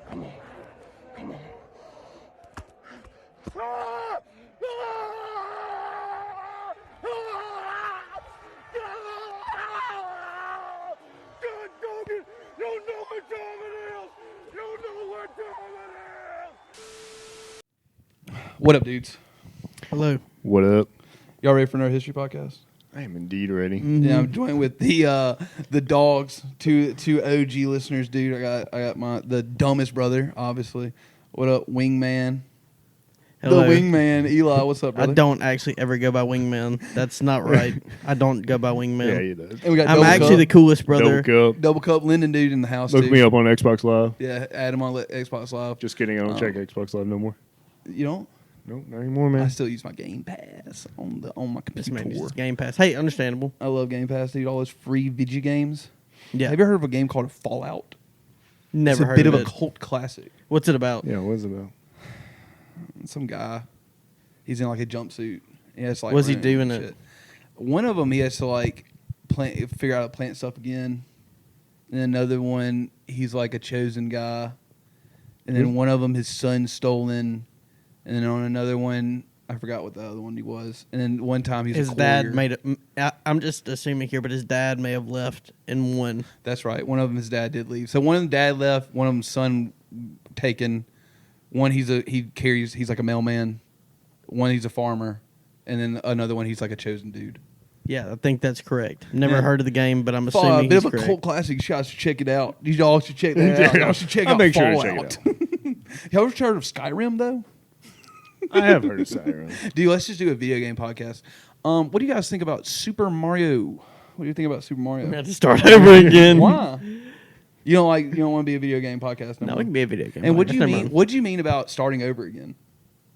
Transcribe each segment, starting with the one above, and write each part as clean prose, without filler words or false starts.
Come on. Come on. God dog it! You know what time it is! You know what time it is! What up, dudes? Hello. What up? Y'all ready for another history podcast? I am indeed ready. Mm-hmm. Yeah, I'm joined with the dogs, two OG listeners, dude. I got the dumbest brother, obviously. What up, Wingman? Hello. The Wingman, Eli. What's up, brother? I don't actually ever go by Wingman. That's not right. I don't go by Wingman. Yeah, he does. And we got I'm actually the coolest brother. Double DoubleCup Cup. Linden dude in the house. Look too. me up on Xbox Live. Yeah, add him on Xbox Live. Just kidding. I don't check Xbox Live no more. You don't? Nope, not anymore, I man. still use my Game Pass on my This computer. man uses Game Pass. Hey, understandable. I love Game Pass, dude. All those free video games. Yeah. Have you ever heard of a game called Fallout? Never it's heard a bit of of it. a cult classic. What's it about? Yeah, what's it about? Some guy, he's in like a jumpsuit. He has to, like, Was he run doing and it? shit. One of them, he has to like figure out how to plant stuff again. And then another one, he's like a chosen guy. And then one of them, his son's stolen. And then on another one, I forgot what the other one he was. And then one time he's His a dad courier. made it. I'm just assuming here, but his dad may have left in one. That's right. One of them, his dad did leave. So one of them, dad left. One of them, son taken. One, he's like a mailman. One, he's a farmer. And then another one, he's like a chosen dude. Yeah, I think that's correct. Never Yeah. heard of the game, but I'm A assuming bit he's of a correct. cult classic. You guys should check it out. You all should check that out. Y'all should check I'll out make sure to Fallout. check it Y'all ever heard of Skyrim, though? I have heard of Siren. Dude, let's just do a video game podcast. What do you guys think about Super Mario? What do you think about Super Mario? We have to start over again. Why? You don't want to be a video game podcast? No, more? it can be a video game. And what do you Never mean? mind. What do you mean about starting over again?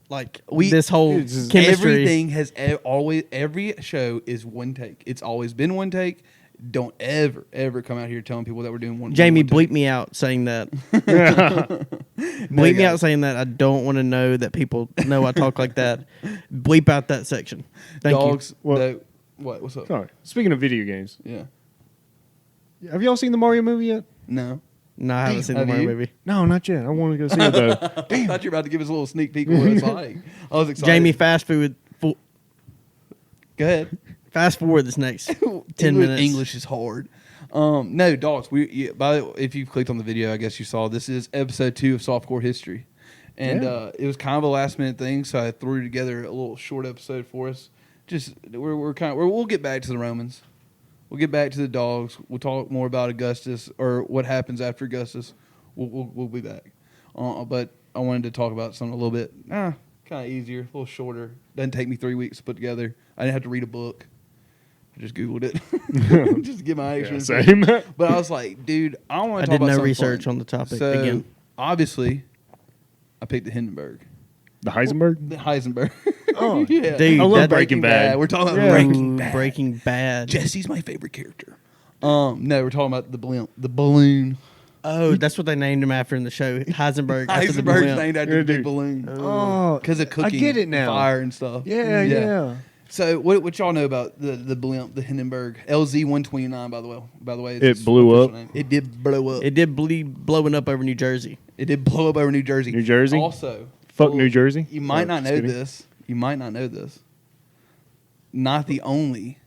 Like We- this whole It's just- chemistry. Everything has always. Every show is one take. It's always been one take. Don't ever come out here telling people that we're doing one. Jamie, one take. bleep me out saying that. No, Bleep me guys. out saying that. I don't want to know that people know I talk like that. Bleep out that section. Thank Dogs. What? What's up? Sorry. Speaking of video games, Yeah. have y'all seen the Mario movie yet? No. you. No, I haven't seen the Have Mario you? movie. No, not yet. I want to go see it though. I thought you were about to give us a little sneak peek of what it's like. I was excited. Jamie, fast forward. go ahead. Fast forward this next 10 minutes. English is hard. No, dogs. If you've clicked on the video, I guess you saw this is episode 2 of Softcore history, and Yeah. it was kind of a last minute thing, so I threw together a little short episode for us. Just we'll get back to the Romans, we'll get back to the dogs. We'll talk more about Augustus or what happens after Augustus. We'll be back, but I wanted to talk about something a little bit kind of easier, a little shorter. Doesn't take me 3 weeks to put together. I didn't have to read a book. I just Googled it. Just to get my extra. Yeah, same. But I was like, dude, I want I to talk did about no something research fun. on the topic So, again. obviously, I picked the Hindenburg. The Heisenberg. The Heisenberg. Oh, yeah. Dude, I love that's Breaking Bad. We're talking about Yeah. Breaking Bad. Breaking Bad. Jesse's my favorite character. No, we're talking about the blimp, the balloon. Oh, that's what they named him after in the show. Heisenberg. After the Heisenberg's blimp. named after Yeah, the big dude. balloon. Oh, Because of cooking, I get it now. fire and stuff. Yeah. So what y'all know about the blimp, the Hindenburg LZ-129? By the way, it's It its blew official up. name. It did blow up. It did blowing up over New Jersey. It did blow up over New Jersey. New Jersey? Also, Fuck New Jersey. You might Oh, not just know kidding. this. You might not know this. Not the only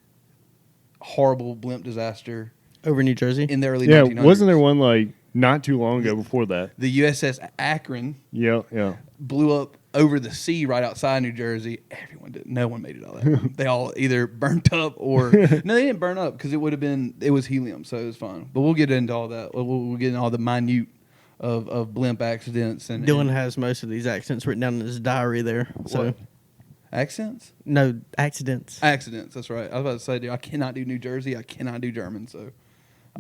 horrible blimp disaster Over New Jersey. in the early Yeah, 1900s. wasn't there one like not too long ago before that? The USS Akron Yeah. blew up over the sea right outside New Jersey. Everyone did. No one made it out of that. They all either burnt up or no, they didn't burn up because it was helium, so it was fine. But we'll get into all that. We'll get into all the minute of blimp accidents and Dylan has most of these accents written down in his diary there. So What? Accents. no accidents. Accidents. That's right. I was about to say, dude, I cannot do New Jersey. I cannot do German, so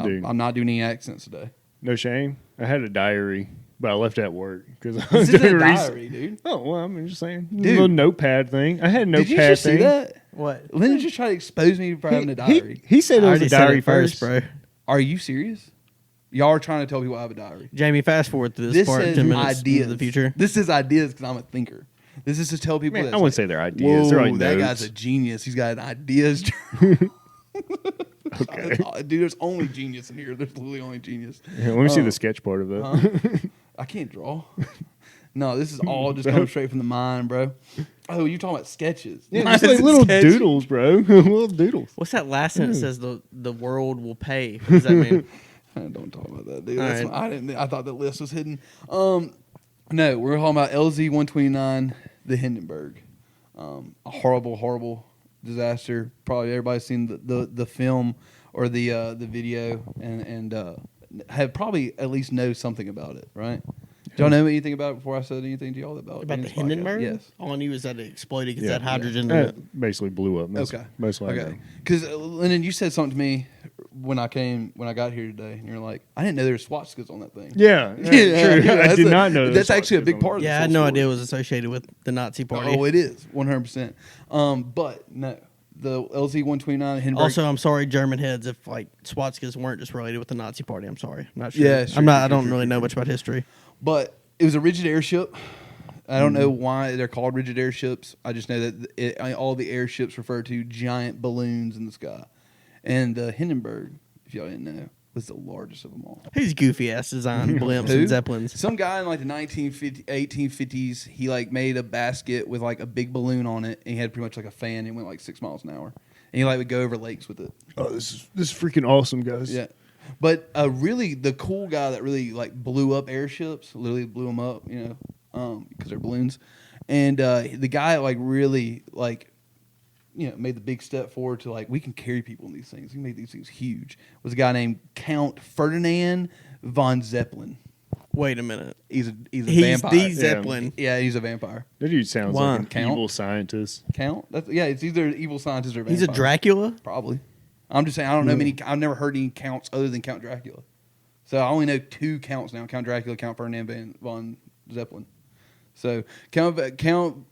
Dude. I'm not doing any accents today. No shame. I had a diary, but I left it at work because I This was is a doing research. diary, dude. Oh well, I'm just saying, Dude. little notepad thing. I had a Did you notepad just see thing. that? What? Lyndon just tried to expose me for having a diary. He said it I was already a said diary it first, bro. Are you serious? Y'all are trying to tell people I have a diary. Jamie, fast forward to this, This part is 10 minutes ideas. into the future. This is ideas because I'm a thinker. This is to tell people. Man, that I wouldn't say they're ideas. Whoa, They're like that notes. guy's a genius. He's got an ideas. Okay. Dude, there's only genius in here. There's literally only genius. Yeah, let me see Oh. the sketch part of that. I can't draw. No, this is all just coming straight from the mind, bro. Oh, you're talking about sketches. Yeah, Mine's just like a little sketch. doodles, bro. Little doodles. What's that last sentence that says the world will pay? What does that mean? Don't talk about that, dude. All That's right. I thought the list was hidden. No, we're talking about LZ 129, the Hindenburg. A horrible, horrible disaster. Probably everybody's seen the film or the video and have probably at least know something about it, right? Do y'all know anything about it before I said anything to y'all about About in the this podcast? Hindenburg? Yes. All I knew is that it exploded because Yeah. that hydrogen in That it. basically blew up. That's Okay. mostly. Okay. Because Lennon, you said something to me when I got here today, and you're like, I didn't know there were swastikas on that thing. Yeah, true. I that's did not know. That's actually a big part of Yeah, I this had no whole idea it story. was associated with the Nazi party. Oh, it is 100%. But no, the LZ 129 Hindenburg. Also, I'm sorry, German heads, if like swastikas weren't just related with the Nazi party. I'm sorry. I'm not sure. Yeah, sure, I'm not. sure, I don't sure, really sure, know sure. much about history. But it was a rigid airship. I don't know why they're called rigid airships. I just know that all the airships refer to giant balloons in the sky. And the Hindenburg, if y'all didn't know, was the largest of them all. Who's goofy ass design blimps Who? and zeppelins? Some guy in like the 1850s, he like made a basket with like a big balloon on it, and he had pretty much like a fan. And went like 6 miles an hour, and he like would go over lakes with it. Oh, this is freaking awesome, guys. Yeah, but really the cool guy that really like blew up airships, literally blew them up, you know, because they're balloons, and the guy like really like. You know, made the big step forward to like we can carry people in these things. We made these things huge. Was a guy named Count Ferdinand von Zeppelin. Wait a minute. He's a He's vampire. the Zeppelin. Yeah, he's a vampire. That dude sounds Why? like an Count? evil scientist. Count? It's either evil scientist or vampire. He's a Dracula. Probably. I'm just saying. I don't know many. I've never heard any counts other than Count Dracula. So I only know 2 counts now: Count Dracula, Count Ferdinand von Zeppelin. So Count.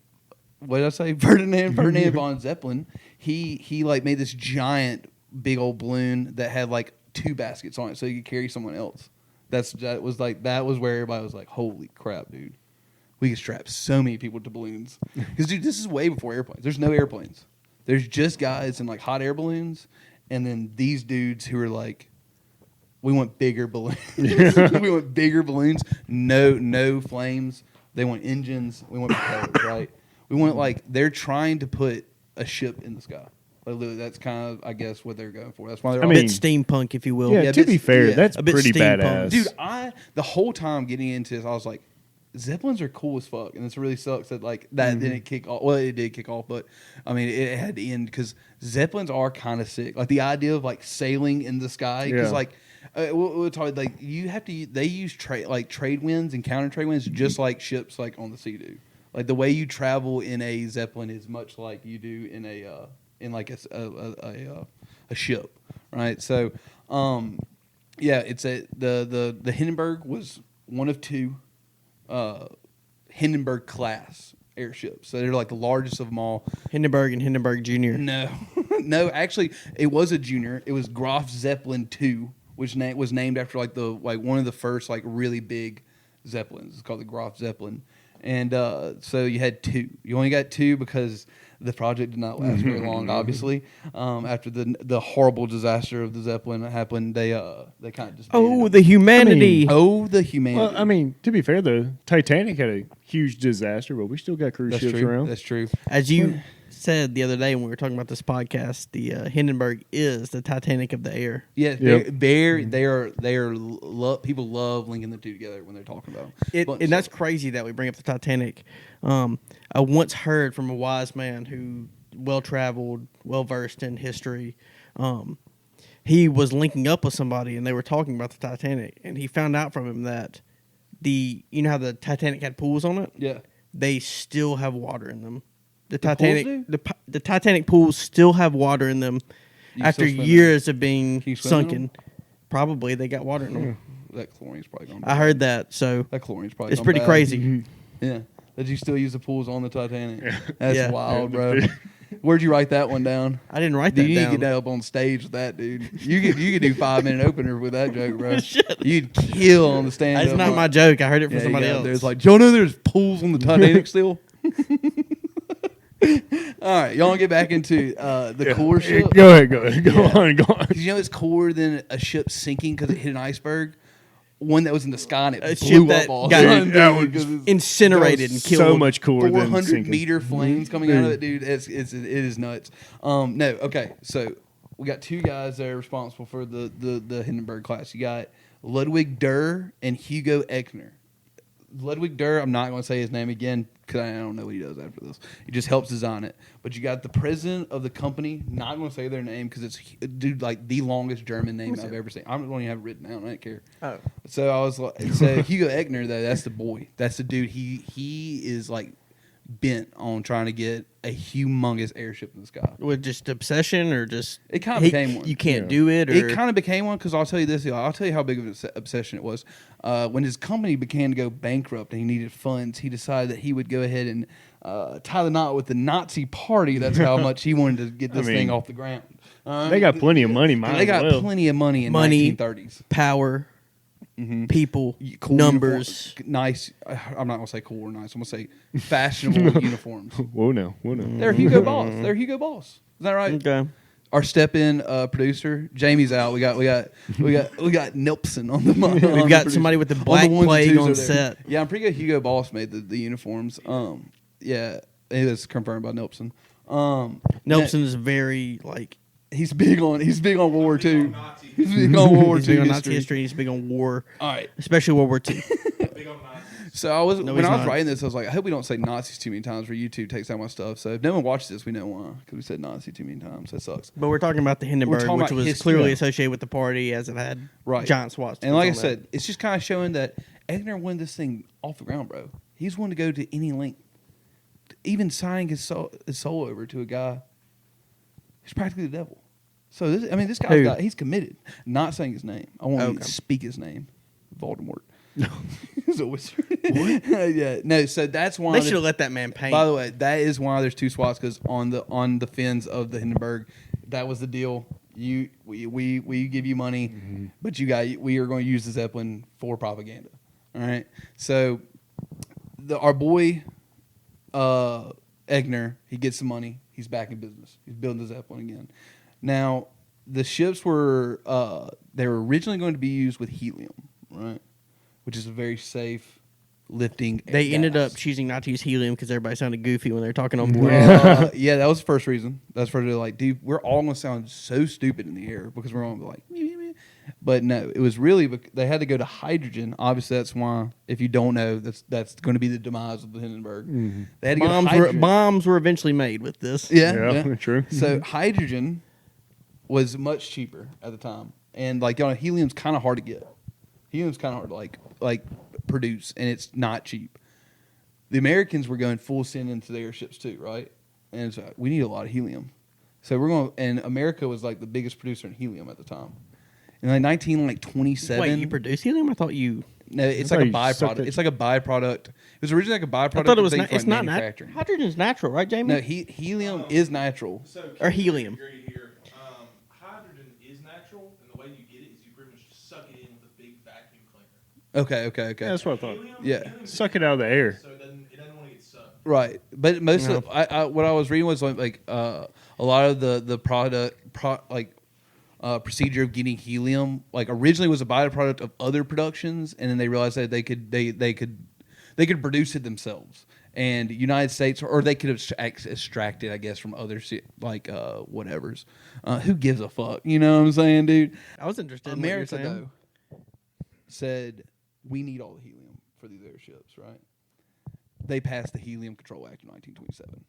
What did I say? Ferdinand von Zeppelin. He like made this giant big old balloon that had like 2 baskets on it, so you could carry someone else. That was where everybody was like, "Holy crap, dude! We could strap so many people to balloons." Because dude, this is way before airplanes. There's no airplanes. There's just guys in like hot air balloons, and then these dudes who are like, "We want bigger balloons. We want bigger balloons. No flames. They want engines. We want propellers, right?" We want like they're trying to put a ship in the sky. Like, literally, that's kind of I guess what they're going for. That's why they're. I all- mean- Bit steampunk, if you will. Yeah, Yeah, to be fair, yeah. that's A bit pretty steampunk. badass. dude, the whole time getting into this, I was like, Zeppelins are cool as fuck, and this really sucks that like that didn't kick off. Well, it did kick off, but I mean, it had to end because Zeppelins are kind of sick. Like the idea of like sailing in the sky, because Yeah. like. We'll talk like you have to. They use trade winds and counter trade winds just like ships like on the sea do. Like the way you travel in a Zeppelin is much like you do in a ship, right? So, yeah, it's the Hindenburg was one of 2 Hindenburg class airships. So they're like the largest of them all. Hindenburg and Hindenburg Jr. No, no, actually, it was a junior. It was Graf Zeppelin II, which was named after like one of the first like really big Zeppelins. It's called the Graf Zeppelin. And so you had 2. You only got 2 because the project did not last very long. Obviously, after the horrible disaster of the Zeppelin that happened, they kind of just Oh, the humanity. the humanity. Well, I mean, to be fair, the Titanic had a huge disaster, but we still got cruise that's ships true. around. That's true. As you said the other day when we were talking about this podcast, the Hindenburg is the Titanic of the air. Yeah, Yep. they are. People love linking the 2 together when they're talking about It, But- and that's crazy that we bring up the Titanic. I once heard from a wise man who well-traveled, well-versed in history. He was linking up with somebody, and they were talking about the Titanic, and he found out from him that you know how the Titanic had pools on it? Yeah. They still have water in them. The pools Titanic, do? the Titanic pools still have water in them You after still swim in years of being Can you swim in sunken. Probably they got water in them. That chlorine's probably gone. I heard that, so That chlorine's probably. it's gone pretty bad. crazy. Yeah, that you still use the pools on the Titanic. That's Yeah. wild, bro. Where'd you write that one down? I didn't write Dude, that you need down. to get up on stage with that, dude. You could do 5-minute opener with that joke, bro. Shit. You'd kill on the stand up. That's not my joke. I heard it from somebody else. There's like, do you know there's pools on the Titanic still? All right, y'all want to get back into the cooler ship? Go ahead. Go Yeah. on. 'Cause you know it's cooler than a ship sinking because it hit an iceberg. one that was in the sky and A it ship blew that up all got of a sudden, that dude, was 'cause it's incinerated and killed. So much cooler than 400 sinking. meter flames coming out of it, dude. It is nuts. No, okay, so we got two guys that are responsible for the Hindenburg class. You got Ludwig Durr and Hugo Echner. Ludwig Durr, I'm not going to say his name again because I don't know what he does after this. He just helps design it. But you got the president of the company. Not going to say their name because it's dude like the longest German name I've ever seen. I don't even have it written down. I don't care. Oh. So I was like, so Hugo Echner though, that's the boy. That's the dude. He is like bent on trying to get a humongous airship in the sky. With just obsession or just It kind of became one. You can't Yeah. do it, or It kind of became one because I'll tell you this. I'll tell you how big of an obsession it was. When his company began to go bankrupt and he needed funds, he decided that he would go ahead and tie the knot with the Nazi party. That's how much he wanted to get this thing off the ground. They got plenty of money. Might They as got well. plenty of money in Money. 1930s. power, people, Cool numbers. nice. I'm not gonna say cool or nice. I'm gonna say fashionable uniforms. Whoa, no, whoa, no. They're Hugo Boss. They're Hugo Boss. Is that right? Okay. Our step-in producer Jamie's out. We got Nilpson on the. We've got somebody with the Black Plague on set. Yeah, I'm pretty good. Hugo Boss made the uniforms. Yeah, it was confirmed by Nilpson. Nelson is very like he's big on World War II. He's big on World War he's big II on Nazi history. He's big on war, All right. especially World War II. So I was No, when he's I was not. writing this, I was like, I hope we don't say Nazis too many times, where YouTube takes down my stuff. So if no one watches this, we know why, because we said Nazi too many times. That sucks. But we're talking about the Hindenburg, talking which about was history. clearly Yeah. associated with the party, as it had Right. giant swastikas. And like I on that. said, it's just kind of showing that Egner wanted this thing off the ground, bro. He's willing to go to any length, even signing his soul over to a guy who's practically the devil. So this Who? guy's he's committed. Not saying his name. I won't even Okay. speak his name. Voldemort. He's a wizard. Yeah. No. So that's why they should have let that man paint. By the way, that is why there's two swastikas on the fins of the Hindenburg. That was the deal. We give you money, but we are going to use the Zeppelin for propaganda. All right. So our boy Egner, he gets some money. He's back in business. He's building the Zeppelin again. Now the ships were they were originally going to be used with helium, right? Which is a very safe lifting. They ended gas. up choosing not to use helium because everybody sounded goofy when they were talking on board. Yeah, that was the first reason. That's first like, dude, we're all gonna sound so stupid in the air because we're all gonna be like, meh, meh, meh. But no, it was really they had to go to hydrogen. Obviously, that's why. If you don't know, that's going to be the demise of the Hindenburg. They had to go to hydrogen. Bombs were eventually made with this. Yeah, true. So hydrogen was much cheaper at the time, and like helium's kind of hard to get. Helium's kind of hard to like produce, and it's not cheap. The Americans were going full send into the airships too, right? And so we need a lot of helium. So we're going, and America was like the biggest producer in helium at the time. In like 1927. Wait, you produce helium? I thought you. No, it's I like a thought you sucked byproduct. it. It's like a byproduct. It was originally like a byproduct. I thought it was. of things It's like not manufacturing. hydrogen's natural, right, Jamie? No, helium is natural. So Or helium. Agree here. Hydrogen is natural, and the way you get it is you pretty much just suck it in with a big vacuum cleaner. Okay. Yeah, that's what I thought. Helium, Yeah. helium's Suck it out of the air. so it doesn't want to get sucked. Right, but most No. of what I was reading was like a lot of the procedure of getting helium like originally was a byproduct of other productions, and then they realized that they could produce it themselves. And the United States, or they could have extract it, I guess, from other whatevers. Who gives a fuck? You know what I'm saying, dude? I was interested. America in what you're saying. though said we need all the helium for these airships, right? They passed the Helium Control Act in 1927,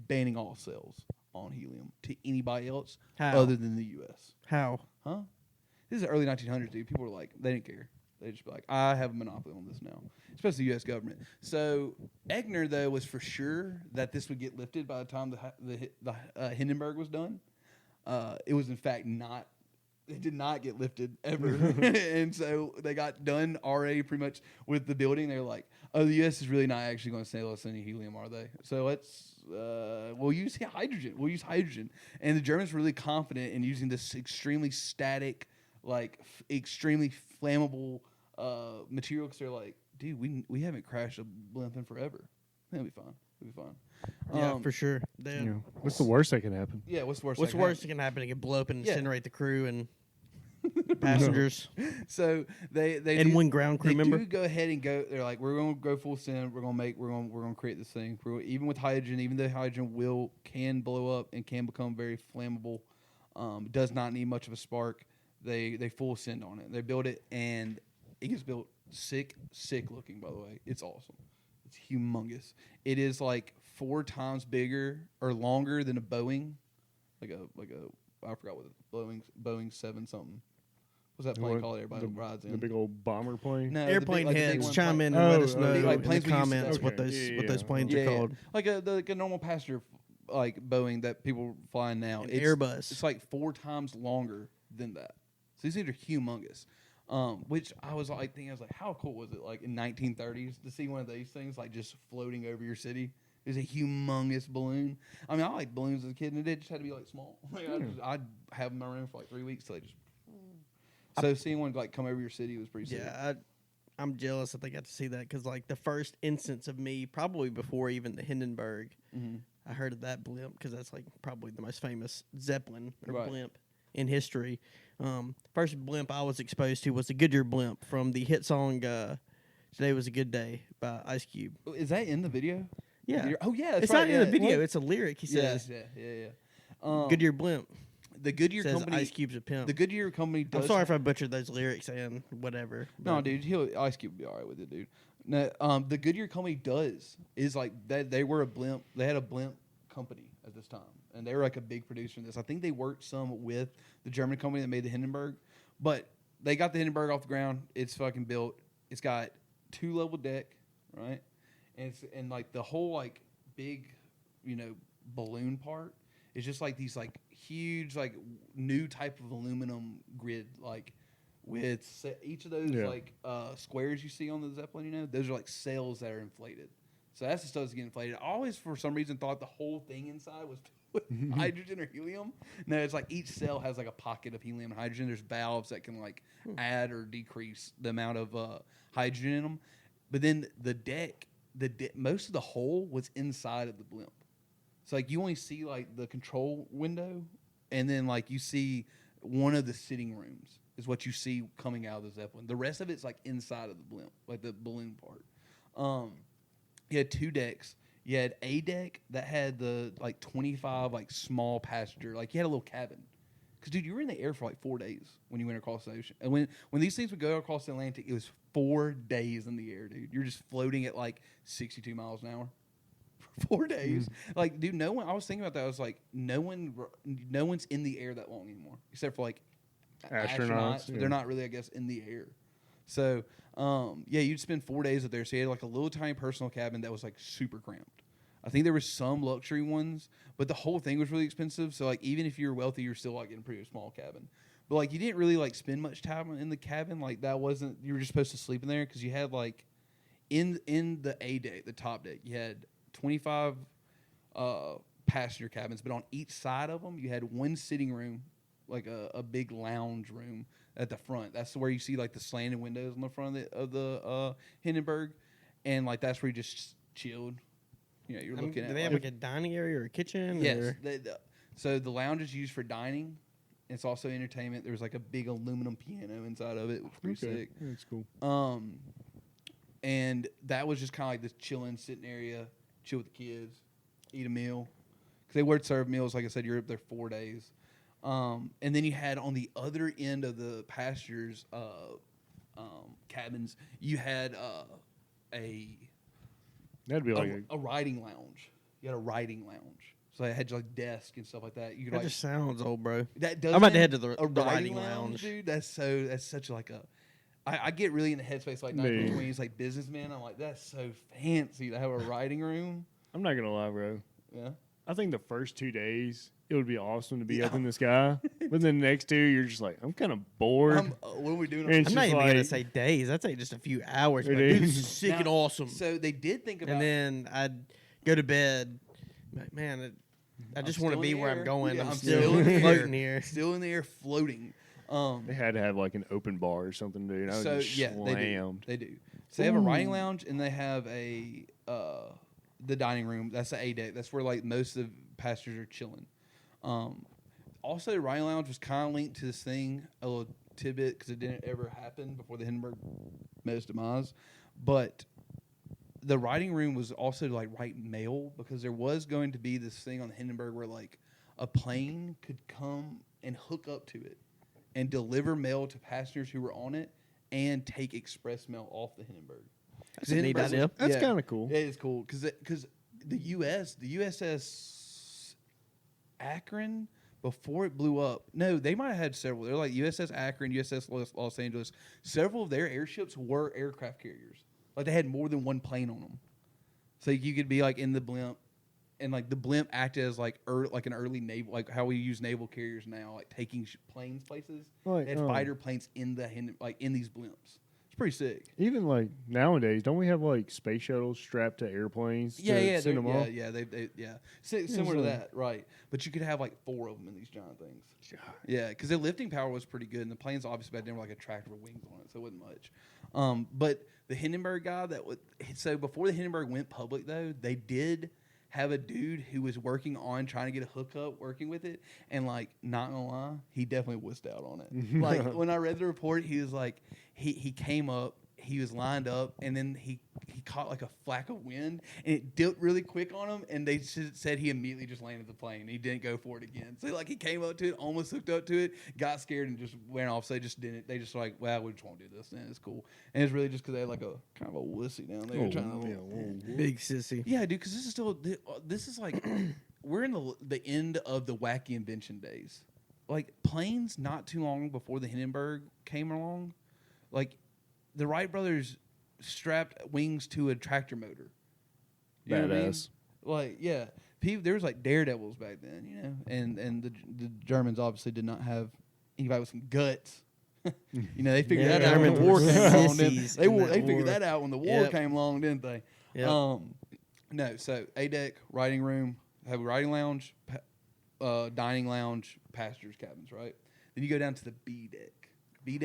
banning all sales on helium to anybody else How? other than the U.S. How? Huh? This is the early 1900s, dude. People were like, they didn't care. They just be like, I have a monopoly on this now, especially the U.S. government. So Egner, though, was for sure that this would get lifted by the time the Hindenburg was done. It was, in fact, not. It did not get lifted ever. And so they got done already pretty much with the building. They're like, oh, the U.S. is really not actually going to sell us any helium, are they? So we'll use hydrogen. We'll use hydrogen. And the Germans were really confident in using this extremely static, like extremely flammable material because they're like, dude, we haven't crashed a blimp in forever. It'll be fine. It'll be fine. Yeah, for sure. You know, what's the worst that can happen? Yeah, what's the worst? What's that worse can that can happen? It can blow up and Yeah. incinerate the crew and passengers So they and do, one ground crew they member. do go ahead and go. They're like, we're going to go full send. We're going to create this thing. Even with hydrogen, even though hydrogen can blow up and can become very flammable, does not need much of a spark. They full send on it. They build it, and it gets built sick looking. By the way, it's awesome. It's humongous. It is like 4 times bigger or longer than a Boeing, like a I forgot what Boeing 7 something. What's that plane What? called? Everybody rides in The big old bomber plane. No, Airplane the big heads, one, chime plane- in and let Oh, us know like in planes the we used to- comments what okay. those planes Yeah, are called. like a normal passenger like Boeing that people flying now. An It's Airbus. It's like 4 times longer than that. So these things are humongous. Which I was like thinking, I was like, how cool was it like in 1930s to see one of these things like just floating over your city? It was a humongous balloon. I mean, I liked balloons as a kid, and it just had to be like small. Like, I'd have them in my room for like 3 weeks till they just. So seeing one like come over your city was pretty sick. Yeah, I'm jealous that they got to see that because like the first instance of me, probably before even the Hindenburg, I heard of that blimp because that's like probably the most famous Zeppelin or Right. blimp in history. First blimp I was exposed to was the Goodyear blimp from the hit song "Today Was a Good Day" by Ice Cube. Is that in the video? Yeah. Oh yeah, that's It's right, not in the yeah. video. What? It's a lyric. He says, Yeah. "Goodyear blimp." The Goodyear Says company. Ice Cube's a pimp. The Goodyear company does. I'm sorry if I butchered those lyrics and whatever. No, but- dude, Ice Cube would be all right with it, dude. No, the Goodyear company is like that. They were a blimp. They had a blimp company at this time, and they were like a big producer in this. I think they worked some with the German company that made the Hindenburg, but they got the Hindenburg off the ground. It's fucking built. It's got 2-level deck, right? And like the whole like big, balloon part is just like these like huge like new type of aluminum grid like with each of those like squares you see on the Zeppelin, those are like sails that are inflated. So that's the stuff that's getting inflated. I always, for some reason, thought the whole thing inside was hydrogen or helium. No, it's like each cell has like a pocket of helium and hydrogen. There's valves that can like add or decrease the amount of hydrogen in them. But then the deck, most of the hole was inside of the blimp. So like you only see like the control window, and then like you see one of the sitting rooms is what you see coming out of the Zeppelin. The rest of it's like inside of the blimp, like the balloon part. You had 2 decks. You had a deck that had the like 25 like small passenger, like you had a little cabin. Because dude, you were in the air for like 4 days when you went across the ocean. And when these things would go across the Atlantic, it was 4 days in the air, dude. You're just floating at like 62 miles an hour. For 4 days, like, dude, no one. I was thinking about that. I was like, no one's in the air that long anymore, except for like astronauts. But they're not really, I guess, in the air. So, you'd spend 4 days up there. So you had like a little tiny personal cabin that was like super cramped. I think there were some luxury ones, but the whole thing was really expensive. So like, even if you were wealthy, you're still like in a pretty small cabin. But like, you didn't really like spend much time in the cabin. Like that wasn't. You were just supposed to sleep in there because you had like in the A deck, the top deck, you had 25 passenger cabins, but on each side of them, you had one sitting room, like a big lounge room at the front. That's where you see like the slanted windows on the front of the Hindenburg, and like that's where you just chilled. You're looking at. Do they have like a dining area or a kitchen? Yes. Or? So the lounge is used for dining. It's also entertainment. There's like a big aluminum piano inside of it, which is pretty sick. Yeah, that's cool. And that was just kind of like this chilling, sitting area, chill with the kids, eat a meal. Because they would serve meals, like I said, you're up there 4 days. And then you had on the other end of the passengers' cabins, you had That'd be like a riding lounge. You had a riding lounge. So it had like desk and stuff like that. You could That like just sounds old, bro. that does. I'm about to head to the a riding lounge. dude. That's such like a. I get really in the headspace like 1920s, like businessman. I'm like, that's so fancy to have a riding room. I'm not gonna lie, bro. Yeah. I think the first 2 days it would be awesome to be up in the sky, but then the next 2 you're just like, I'm kind of bored. What are we doing? And I'm It's not just even gonna like- say days. I'd say just a few hours. It But dude, is. this is sick Now, and awesome. So they did think about. And then I'd go to bed. Like, man, I just want to still be in the where air. I'm going. Yeah, I'm I'm still still in the floating air. here. Still in the air, floating. They had to have like an open bar or something, dude. I was So just yeah, slammed. they do. So they have a riding lounge and they have the dining room. That's the A deck. That's where like most of the passengers are chilling. Also, the riding lounge was kind of linked to this thing, a little tidbit because it didn't ever happen before the Hindenburg met its demise. But the writing room was also to like write mail because there was going to be this thing on the Hindenburg where like a plane could come and hook up to it and deliver mail to passengers who were on it and take express mail off the Hindenburg. That's a neat idea. That's kinda cool. Yeah, it's cool because the USS Akron, before it blew up, no, they might have had several. They're like USS Akron, USS Los Angeles. Several of their airships were aircraft carriers. Like they had more than one plane on them, so you could be like in the blimp, and like the blimp acted as like an early naval, like how we use naval carriers now, like taking planes places. Like, They had fighter planes in in these blimps. It's pretty sick. Even like nowadays, don't we have like space shuttles strapped to airplanes? to send them off? Similar to that, right? But you could have like 4 of them in these giant things. Yeah, because the lifting power was pretty good, and the planes obviously back then were like a tractor with wings on it, so it wasn't much. But the Hindenburg guy so before the Hindenburg went public though, they did have a dude who was working on trying to get a hookup working with it, and like not gonna lie, he definitely wussed out on it. Like when I read the report, he was like he came up, he was lined up, and then he caught like a flack of wind, and it dipped really quick on him, and they said he immediately just landed the plane. He didn't go for it again. So like he came up to it, almost hooked up to it, got scared, and just went off. So they just didn't. They just like, well, we just won't do this. And it's cool. And it's really just because they had like a kind of a wussy down there trying to. Big sissy. Yeah, dude. Because this is like we're in the end of the wacky invention days. Like planes, not too long before the Hindenburg came along, like the Wright brothers strapped wings to a tractor motor. You know what I mean? Badass. Like, yeah, there was like daredevils back then, you know, and the Germans obviously did not have anybody with some guts. You know, they figured that out when the war came along. They figured that out when the war came along, didn't they? Yep. No, so A deck, writing room, have a writing lounge, dining lounge, passengers cabins, right? Then you go down to the B deck. B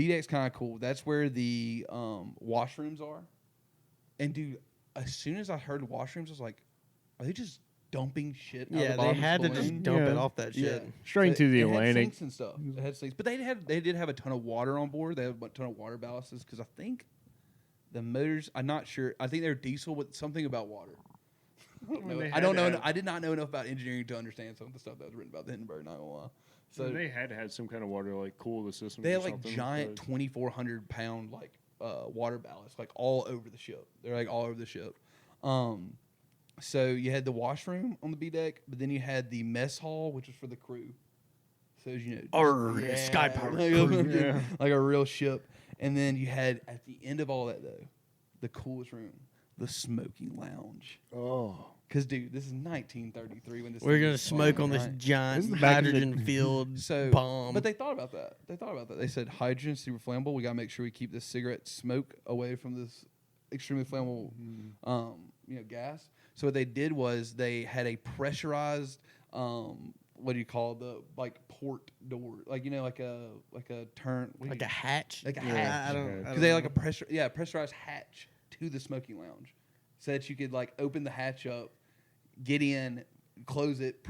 deck's kind of cool. That's where the washrooms are. And dude, as soon as I heard washrooms, I was like, are they just dumping shit out of the Yeah, bottom they had to of the just balloon? dump Yeah. it off that shit. Yeah. Straight into the it had Atlantic. sinks and stuff. It had sinks, but they did have a ton of water on board. They had a ton of water ballasts because I think the motors. I'm not sure. I think they're diesel with something about water. I don't know. I did not know enough about engineering to understand some of the stuff that was written about the Hindenburg. Not gonna lie. So they had to have some kind of water to like cool the system. they or had like something, giant but- 2,400 pound like water ballast like all over the ship. They're like all over the ship. So you had the washroom on the B deck, but then you had the mess hall, which was for the crew. So as you know, sky powered crew. like a real ship. And then you had at the end of all that though, the coolest room, the smoking lounge. Oh, Because dude, this is 1933 when this. We're thing gonna was smoke flying, on this right? giant This is back in the- hydrogen filled So, bomb. but they thought about that. They said hydrogen is super flammable. We got to make sure we keep this cigarette smoke away from this extremely flammable, gas. So what they did was they had a pressurized, what do you call the like port door, like like a turn, like a hatch. like a Yeah, hatch. I don't Because they had like a pressurized hatch to the smoking lounge, so that you could like open the hatch up, get in, close it,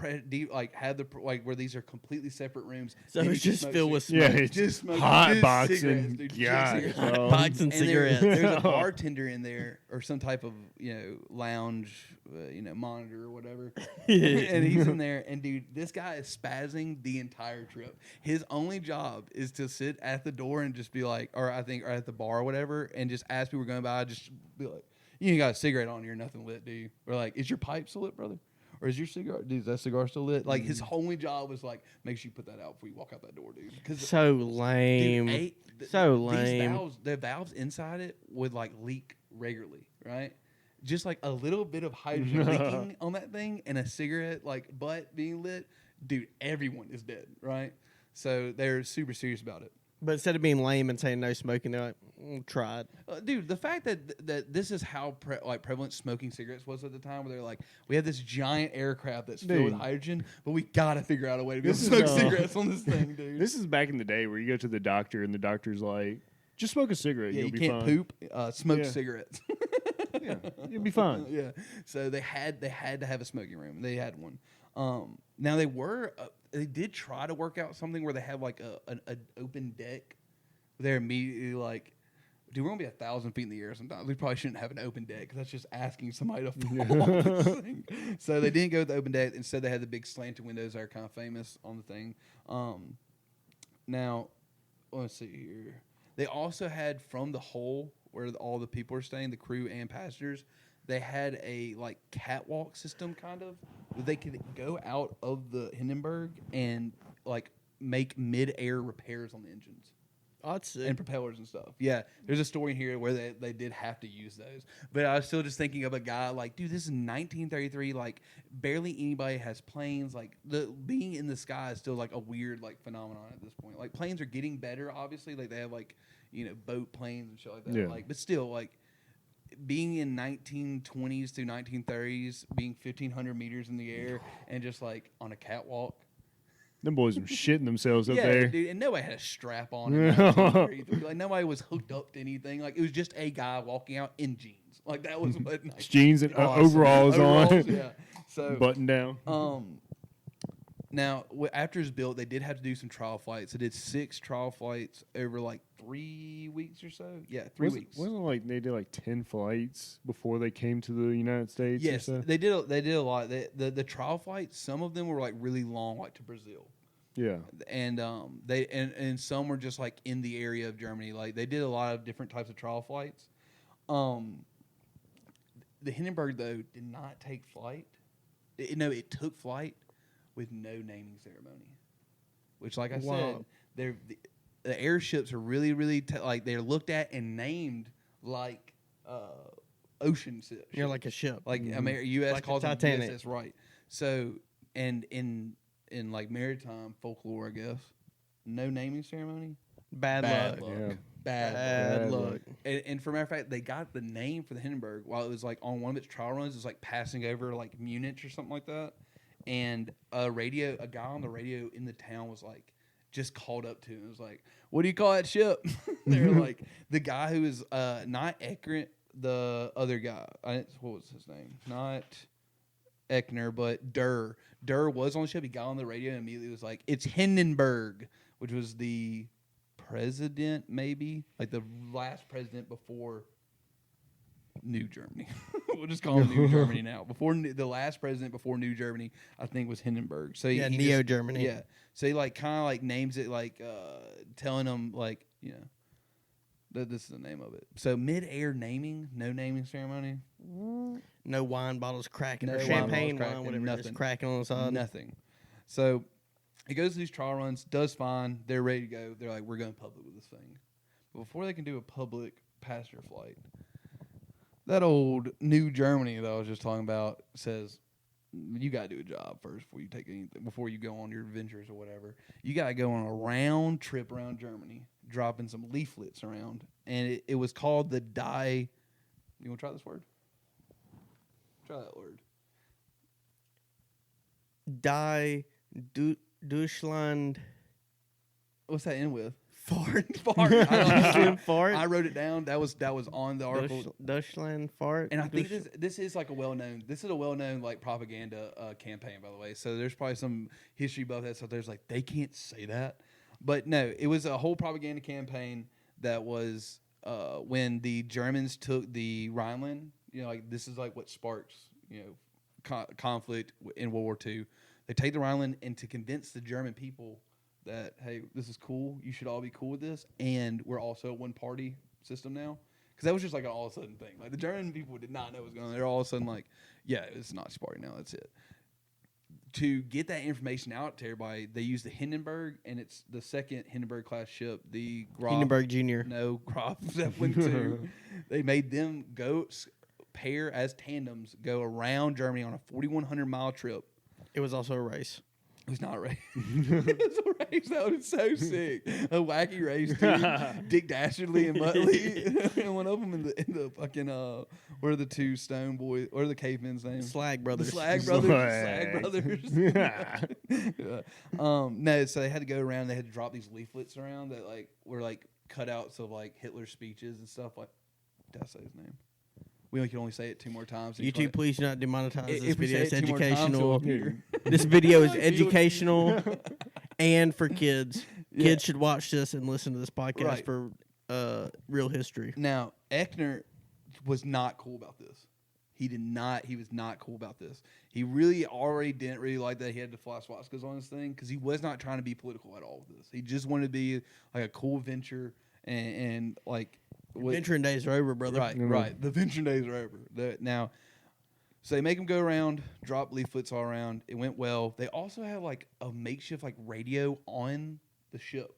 have the where these are completely separate rooms. So Then it's you just smoke filled with cigarettes. smoke. yeah, it's Just smoke, hot just boxing. cigarettes, dude, just God, cigarettes. bro. Box and And cigarettes. there's a bartender in there or some type of lounge monitor or whatever, and he's in there. And dude, this guy is spazzing the entire trip. His only job is to sit at the door and just be like, or at the bar or whatever, and just as people are going by, just be like, "You ain't got a cigarette on here, nothing lit, do you?" Or like, "Is your pipe still lit, brother?" Or is your cigar, dude, is that cigar still lit? Like, his only job was like, make sure you put that out before you walk out that door, dude. Because So lame. So lame. the valves inside it would like leak regularly, right? Just like a little bit of hydrogen leaking on that thing and a cigarette like butt being lit, dude, everyone is dead, right? So they're super serious about it. But instead of being lame and saying no smoking, they're like, try it. Dude, the fact that this is how prevalent smoking cigarettes was at the time, where they're like, we have this giant aircraft that's filled with Dude. hydrogen, but we gotta figure out a way to be able to This is, smoke cigarettes on this thing, dude. This is back in the day where you go to the doctor and the doctor's like, just smoke a cigarette. Yeah, You'll you be can't fine. poop. Smoke Yeah. cigarettes. Yeah, you'll be fine. Yeah. So they had to have a smoking room. They had one. Now they did try to work out something where they have like an open deck. They're immediately like, dude, we're gonna be 1,000 feet in the air. Sometimes we probably shouldn't have an open deck because that's just asking somebody to fall off this thing. So they didn't go with the open deck. Instead, they had the big slanted windows that are kind of famous on the thing. Now, let's see here. They also had from the hole where all the people are staying, the crew and passengers. They had a like catwalk system, kind of. Where they could go out of the Hindenburg and like make mid-air repairs on the engines. Oh, that's sick. And propellers and stuff. Yeah, there's a story here where they did have to use those. But I was still just thinking of a guy like, dude, this is 1933. Like, barely anybody has planes. Like, the being in the sky is still like a weird like phenomenon at this point. Like, planes are getting better, obviously. Like, they have like, you know, boat planes and shit like that. Yeah. Like, but still, like, being in 1920s through 1930s, being 1,500 meters in the air and just like on a catwalk. Them boys were shitting themselves up Yeah, there. dude, and nobody had a strap on. In 1933. Like nobody was hooked up to anything. Like it was just a guy walking out in jeans. Like that was what Jeans and overalls on, Yeah. So button down. now after it was built, they did have to do some trial flights. They did 6 trial flights over like 3 weeks or so. Yeah, 3 weeks. Wasn't it like they did like 10 flights before they came to the United States? Yes, and stuff? they did. They did a lot. The trial flights, some of them were like really long, like to Brazil. Yeah. And and some were just like in the area of Germany. Like they did a lot of different types of trial flights. The Hindenburg though did not take flight. It took flight with no naming ceremony. Which, like I said, the airships are really, really like they're looked at and named like ocean ships. You're like a ship. Like U.S. Like calls the them Titanic. USS, right? So, and in like maritime folklore, I guess, no naming ceremony. Bad luck. Yeah. Bad luck. luck. And for a matter of fact, they got the name for the Hindenburg while it was like on one of its trial runs. It was like passing over like Munich or something like that. And a guy on the radio in the town was like, just called up to him. It was like, what do you call that ship? They were like, the guy who was not Eckert, the other guy. What was his name? Not Eckner, but Durr. Durr was on the ship. He got on the radio and immediately was like, it's Hindenburg, which was the president, maybe? Like the last president before New Germany. We'll just call him New Germany now. The last president before New Germany, I think, was Hindenburg. So he Neo Germany. Yeah. So he like kind of like names it like telling them like, you know, that this is the name of it. So mid-air naming, no naming ceremony. No wine bottles cracking No or wine champagne bottles wine, whatever, nothing. just cracking on the side. Nothing. So he goes to these trial runs, does fine. They're ready to go. They're like, we're going public with this thing. But before they can do a public passenger flight, that old New Germany that I was just talking about says, you got to do a job first before you take anything, before you go on your adventures or whatever. You got to go on a round trip around Germany, dropping some leaflets around. And it was called the Die. You want to try this word? Try that word. Die Deutschland What's that end with? fart. Fart. I Fart. I wrote it down. That was on the article. Deutschland fart. And I think this is like a well-known like propaganda campaign, by the way. So there's probably some history buff that's out there's like they can't say that, but no, it was a whole propaganda campaign that was when the Germans took the Rhineland. You know, like this is like what sparks conflict in World War II. They take the Rhineland and to convince the German people that, hey, this is cool. You should all be cool with this. And we're also a one-party system now. Because that was just like an all-of-a-sudden thing. Like, the German people did not know what was going on. They're all of a sudden like, yeah, it's Nazi party now. That's it. To get that information out to everybody, they used the Hindenburg, and it's the second Hindenburg-class ship, the Graf. Hindenburg Jr. No, Graf Zeppelin 2. They made them pair as tandems, go around Germany on a 4,100-mile trip. It was also a race. It was not a race. It was a race. That was so sick. A wacky race, dude. Dick Dastardly and Muttley. And one of them in the fucking what are the two stone boys? What are the cavemen's names? Slag Brothers. The Slag Brothers. Slag Brothers. Yeah. No, so they had to go around. They had to drop these leaflets around that like were like cutouts of like Hitler's speeches and stuff. Like, did I say his name? We can only say it 2 more times. And he's YouTube, like, please do not demonetize this if we video. say It's it 2 more times, educational. he'll appear. This video is educational and for kids. Yeah. Kids should watch this and listen to this podcast Right. for real history. Now, Eckner was not cool about this. He was not cool about this. He really already didn't really like that he had to fly swastikas on his thing because he was not trying to be political at all with this. He just wanted to be like a cool venture and like Venturing days are over, brother. Right, right. The venture days are over. Now, so they make him go around, drop leaflets all around. It went well. They also have like a makeshift like radio on the ship,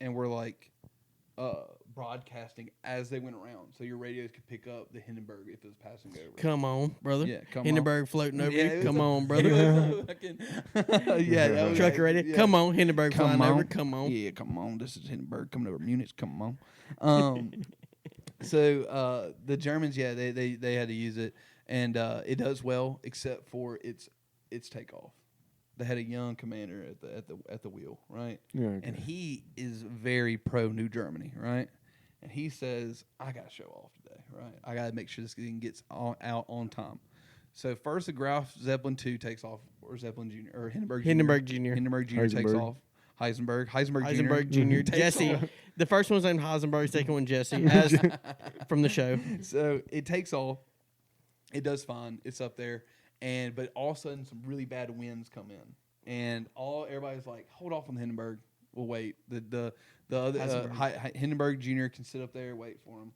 and we're like broadcasting as they went around, so your radios could pick up the Hindenburg if it was passing over. Come on, brother. Yeah, come Hindenburg floating over Yeah, it you. was Come a- on, brother. Yeah, that was Trucker radio. yeah. Come on, Hindenburg Come flying on. over. Come on. Yeah, come on. This is Hindenburg coming over Munich. Come on. So the Germans, yeah, they had to use it, and it does well except for its takeoff. They had a young commander at the wheel, right? Yeah, okay. And he is very pro New Germany, right? And he says, "I got to show off today, right? I got to make sure this thing gets out on time." So first, the Graf Zeppelin II takes off, or Zeppelin Jr. or Hindenburg Jr. Hindenburg Jr. Hindenburg Jr. takes Heisenberg. off. Heisenberg Heisenberg Jr. Jr. takes Jesse. off. The first one's named Heisenberg. Second one Jesse, as from the show. So it takes off. It does fine. It's up there, but all of a sudden some really bad winds come in, and everybody's like, "Hold off on the Hindenburg. We'll wait." The other Hindenburg Jr. can sit up there, wait for him.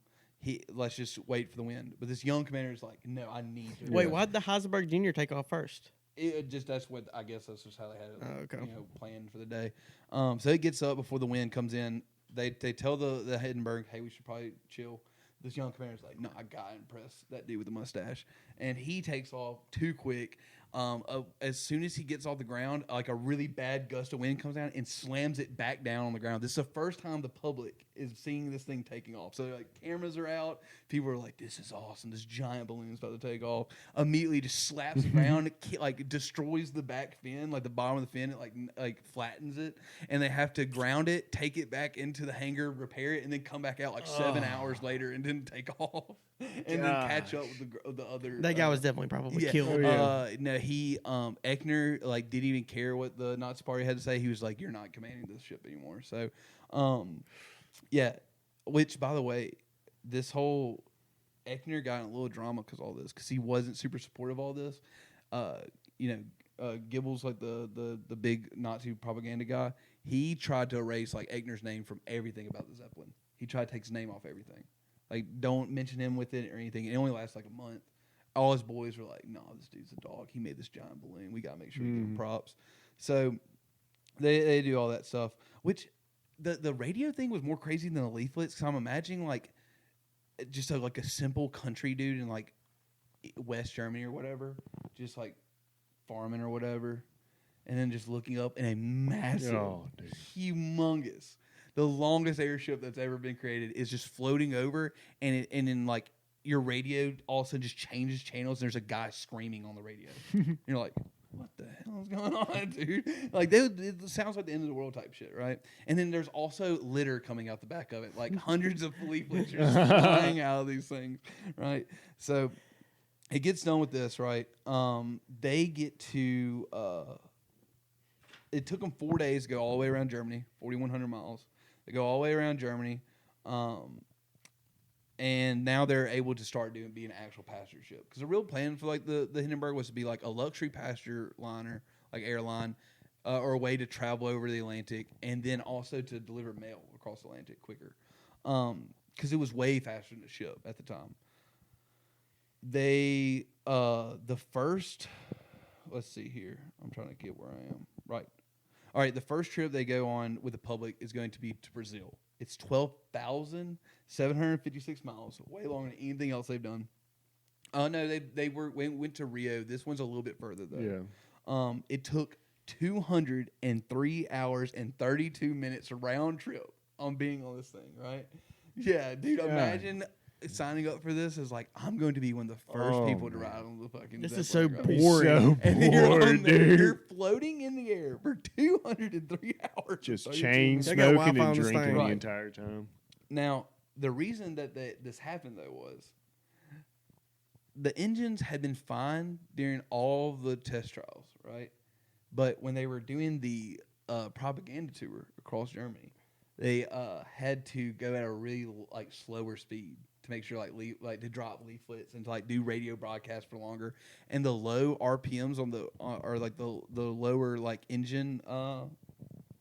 Let's just wait for the wind. But this young commander is like, "No, I need to." Wait, why'd the Heisenberg Jr. take off first? That's what I guess that's just how they had it. Okay. Planned for the day. So it gets up before the wind comes in. They tell the Hindenburg, "Hey, we should probably chill." This young commander's like, "No, I gotta impress that dude with the mustache," and he takes off too quick. As soon as he gets off the ground, like a really bad gust of wind comes down and slams it back down on the ground. This is the first time the public is seeing this thing taking off. So like cameras are out, people are like, "This is awesome! This giant balloon's about to take off." Immediately, just slaps the ground, like destroys the back fin, like the bottom of the fin. It like flattens it, and they have to ground it, take it back into the hangar, repair it, and then come back out like 7 hours later and didn't take off, and then catch up with the other. That guy was definitely probably Yeah. killed. No, he Eckner like didn't even care what the Nazi Party had to say. He was like, "You're not commanding this ship anymore." So, yeah. Which, by the way, this whole Eckner got in a little drama because all this, because he wasn't super supportive of all this. Goebbels, like the big Nazi propaganda guy, he tried to erase like Eckner's name from everything about the Zeppelin. He tried to take his name off everything. Like, don't mention him with it or anything. It only lasts like a month. All his boys were like, "No, this dude's a dog. He made this giant balloon. We got to make sure we give him props." So they do all that stuff. Which the radio thing was more crazy than the leaflets, because I'm imagining like just like a simple country dude in like West Germany or whatever, just like farming or whatever, and then just looking up in a massive, humongous, the longest airship that's ever been created is just floating over, and then like your radio all of a sudden just changes channels, and there's a guy screaming on the radio. And you're like, "What the hell is going on, dude?" Like, it sounds like the end of the world type shit, right? And then there's also litter coming out the back of it, like hundreds of leaflets just flying out of these things, right? So it gets done with this, right? They get to. It took them 4 days to go all the way around Germany, 4,100 miles. They go all the way around Germany. And now they're able to start being an actual passenger ship. Because the real plan for like the Hindenburg was to be like a luxury passenger liner, like airline, or a way to travel over the Atlantic, and then also to deliver mail across the Atlantic quicker. Because it was way faster than a ship at the time. They the first, let's see here. I'm trying to get where I am. Right. All right. The first trip they go on with the public is going to be to Brazil. It's 12,756 miles, way longer than anything else they've done. No, they went to Rio. This one's a little bit further though. Yeah. It took 203 hours and 32 minutes round trip on being on this thing, right? Yeah, dude. Imagine signing up for this as like, I'm going to be one of the first people to ride on the fucking. This is so Zeppelin, boring. So and then you're, bored, you're dude. floating in the air for 203 hours. Just and 32 chain minutes. They got smoking Wi-Fi on and this drinking thing. the Right. entire time. Now, the reason that this happened though was the engines had been fine during all the test trials, right? But when they were doing the propaganda tour across Germany, they had to go at a really like slower speed to make sure like to drop leaflets and to like do radio broadcasts for longer. And the low RPMs on the or like the lower like engine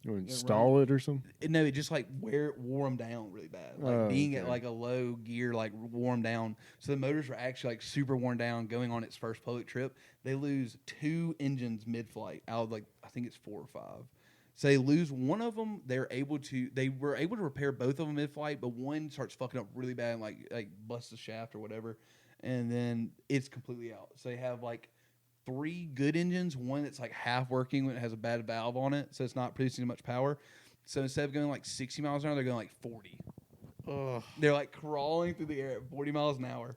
You install it or something? no, it just like wore them down really bad. Like being at like a low gear, like wore them down. So the motors were actually like super worn down going on its first public trip. They lose 2 engines mid-flight out of like I think it's 4 or 5. So they lose one of them. They were able to repair both of them mid-flight, but one starts fucking up really bad, and like busts the shaft or whatever, and then it's completely out. So they have like 3 good engines, one that's like half working when it has a bad valve on it, so it's not producing much power. So instead of going like 60 miles an hour, they're going like 40. Ugh. They're like crawling through the air at 40 miles an hour.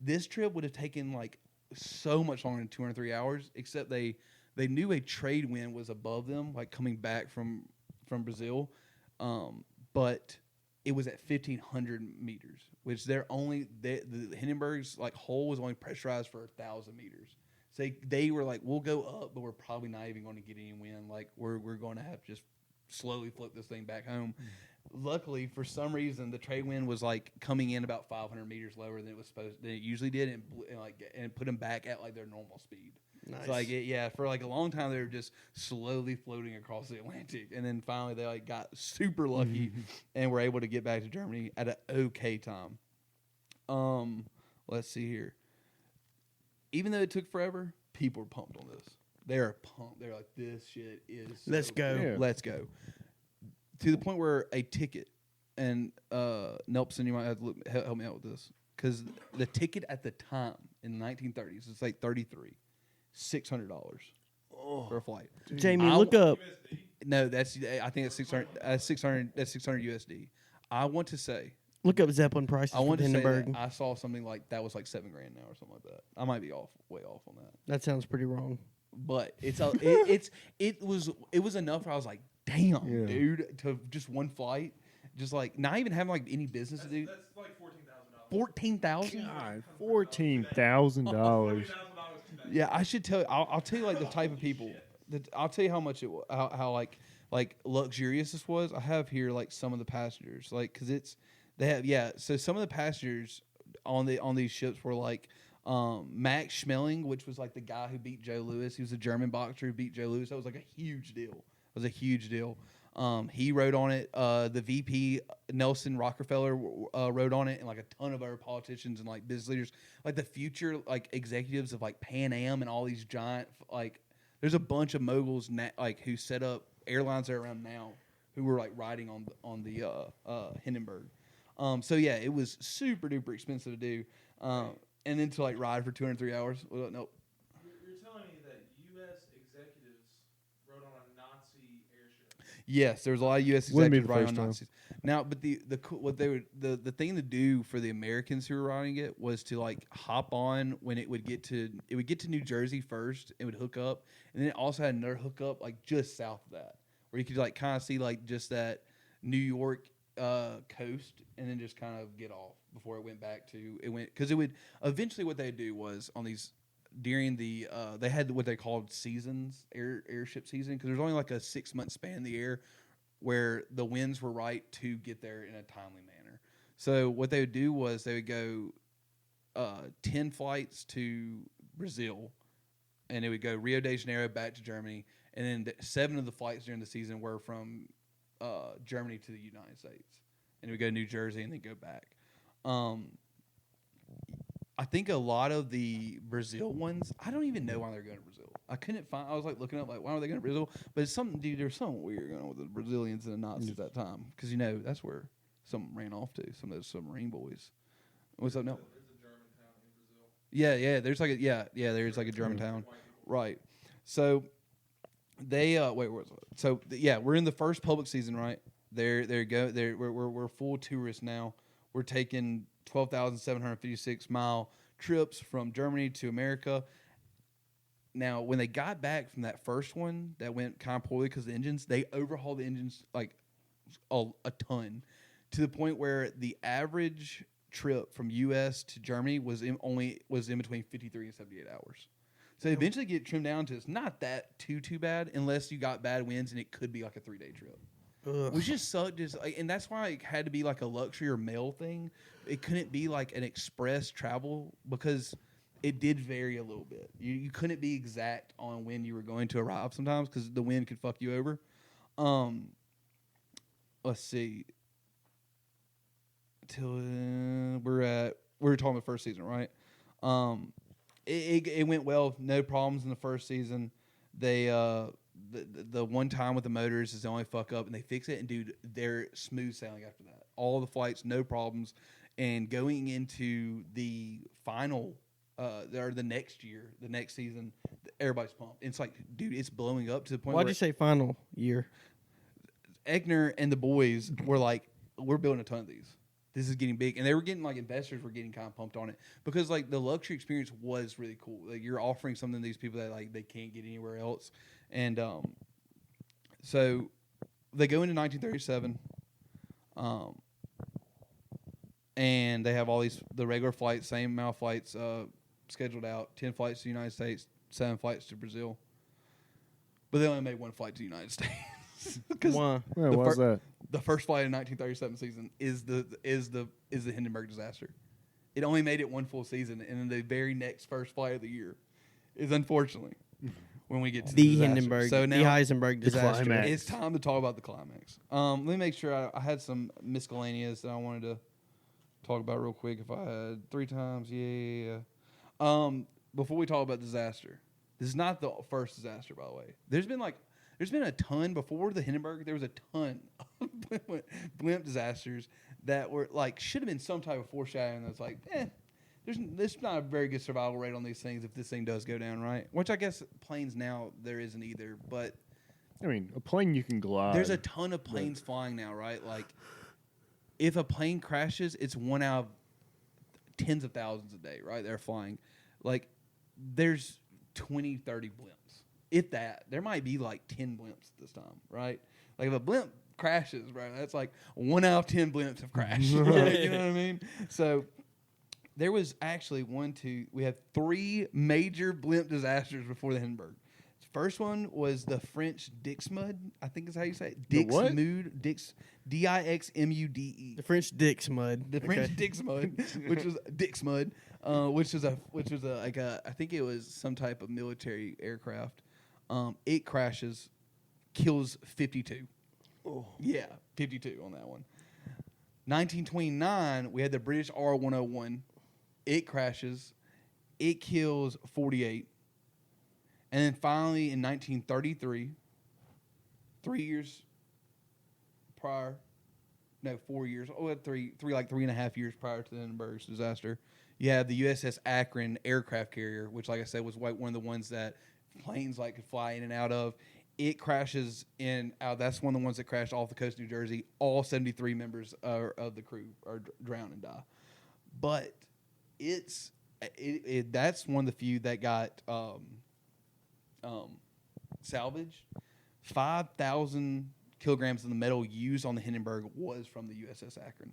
This trip would have taken like so much longer than 203 hours, except they knew a trade wind was above them, like coming back from Brazil, but it was at 1,500 meters, which the Hindenburg's like hull was only pressurized for 1,000 meters. So they were like, we'll go up, but we're probably not even going to get any wind. Like we're going to have to just slowly float this thing back home. Luckily, for some reason, the trade wind was like coming in about 500 meters lower than it usually did, and put them back at like their normal speed. Nice. So like for like a long time they were just slowly floating across the Atlantic, and then finally they like got super lucky and were able to get back to Germany at an okay time. Let's see here. Even though it took forever, people were pumped on this. They're pumped. They're like, this shit is Let's go. Yeah. Let's go. To the point where a ticket, and Nelson, you might have to help me out with this, because the ticket at the time in the 1930s, it's like $600 for a flight. Jamie, look up. USD? No, I think it's 600. 600. That's 600 USD. I want to say. Look up Zeppelin prices I for want to say Hindenburg. that I saw something like that was like $7,000 now or something like that. I might be way off on that. That sounds pretty wrong. But it was enough where I was like, damn, Yeah. dude, to just one flight, just like not even having like any business to do. That's like $14,000. 14,000. God, $14,000. Yeah, I should tell. I'll tell you like the type of people. I'll tell you how much how like luxurious this was. I have here like some of the passengers, like because they have So some of the passengers on these ships were like Max Schmeling, which was like the guy who beat Joe Louis. He was a German boxer who beat Joe Louis. That was like a huge deal. It was a huge deal. He rode on it. The VP Nelson Rockefeller rode on it, and like a ton of other politicians and like business leaders, like the future like executives of like Pan Am and all these giant like. There's a bunch of moguls like who set up airlines that are around now, who were like riding on the Hindenburg. So yeah, it was super duper expensive to do, and then to like ride for 203 hours. Well, nope. You're telling me that U.S. executives rode on a Nazi airship? Yes, there was a lot of U.S. Wouldn't be executives the riding first on time. Nazis. Now, but the thing to do for the Americans who were riding it was to like hop on when it would get to New Jersey first. It would hook up, and then it also had another hookup like just south of that, where you could like kind of see like just that New York coast, and then just kind of get off before it went back to because it would eventually what they'd do was on these. During the they had what they called seasons, airship season, because there's only like a 6-month span in the air where the winds were right to get there in a timely manner. So what they would do was they would go 10 flights to Brazil, and it would go Rio de Janeiro back to Germany, and then 7 of the flights during the season were from Germany to the United States, and it would go to New Jersey and then go back. I think a lot of the Brazil ones, I don't even know why they're going to Brazil. I couldn't find. I was like looking up, like, why are they going to Brazil? But it's something, dude. There's something weird going on with the Brazilians and the Nazis at that time, because that's where some ran off to. Some of those submarine boys. What's up now? There's a German town in Brazil. Yeah. There's like there's like a German town, right? So they wait. Where was it? So we're in the first public season, right? We're full tourists now. We're taking 12,756-mile trips from Germany to America. Now, when they got back from that first one that went kind of poorly because the engines, they overhauled the engines like a ton, to the point where the average trip from U.S. to Germany was in between 53 and 78 hours. So they eventually get trimmed down to it's not that too bad unless you got bad winds and it could be like a 3-day trip. Which just sucked. And that's why it had to be like a luxury or mail thing. It couldn't be like an express travel because it did vary a little bit. You couldn't be exact on when you were going to arrive sometimes because the wind could fuck you over. Let's see. We're talking about first season, right? It went well, no problems in the first season. They the one time with the motors is the only fuck up, and they fix it. And dude, they're smooth sailing after that. All the flights, no problems. And going into the final, or the next year, the next season, everybody's pumped. It's like, dude, it's blowing up to the point. Why'd you say final year? Eckner and the boys were like, we're building a ton of these. This is getting big. And they were getting, like, investors were getting kind of pumped on it. Because, like, the luxury experience was really cool. Like, you're offering something to these people that, like, they can't get anywhere else. And so they go into 1937. And they have all the regular flights, same amount of flights scheduled out. 10 flights to the United States, 7 flights to Brazil. But they only made 1 flight to the United States. Why? Yeah, why was that? The first flight in 1937 season is the Hindenburg disaster. It only made it 1 full season, and then the very next first flight of the year is unfortunately when we get to The disaster. Hindenburg, So now the Heisenberg disaster. climax. it's time to talk about the climax. Let me make sure I had some miscellaneous that I wanted to talk about real quick. If I had 3 times, yeah. Before we talk about disaster, this is not the first disaster, by the way. There's been a ton before the Hindenburg. There was a ton of blimp disasters that were like should have been some type of foreshadowing. That's like, there's not a very good survival rate on these things if this thing does go down, right? Which I guess planes now there isn't either. But I mean, a plane you can glide. there's a ton of planes flying now, right? Like if a plane crashes, it's 1 out of tens of thousands a day, right? They're flying. Like there's 20, 30 blimps. If that, there might be like 10 blimps this time, right? Like if a blimp crashes, right, that's like 1 out of 10 blimps have crashed. Right? You know what I mean? So there was actually we had 3 major blimp disasters before the Hindenburg. The first one was the French Dixmude, I think is how you say it. Dixmude, Dixmude. The French Dixmude. The French Dixmude, which was Dixmude, which was I think it was some type of military aircraft. It crashes, kills 52. Oh. Yeah, 52 on that one. 1929, we had the British R-101. It crashes. It kills 48. And then finally in 1933, 3 years prior, no, 4 years, like 3.5 years prior to the Hindenburg disaster, you have the USS Akron aircraft carrier, which, like I said, was one of the ones that planes like could fly in and out of. It crashes that's one of the ones that crashed off the coast of New Jersey. All 73 members of the crew are drowned and die. But that's one of the few that got salvaged. 5,000 kilograms of the metal used on the Hindenburg was from the USS Akron.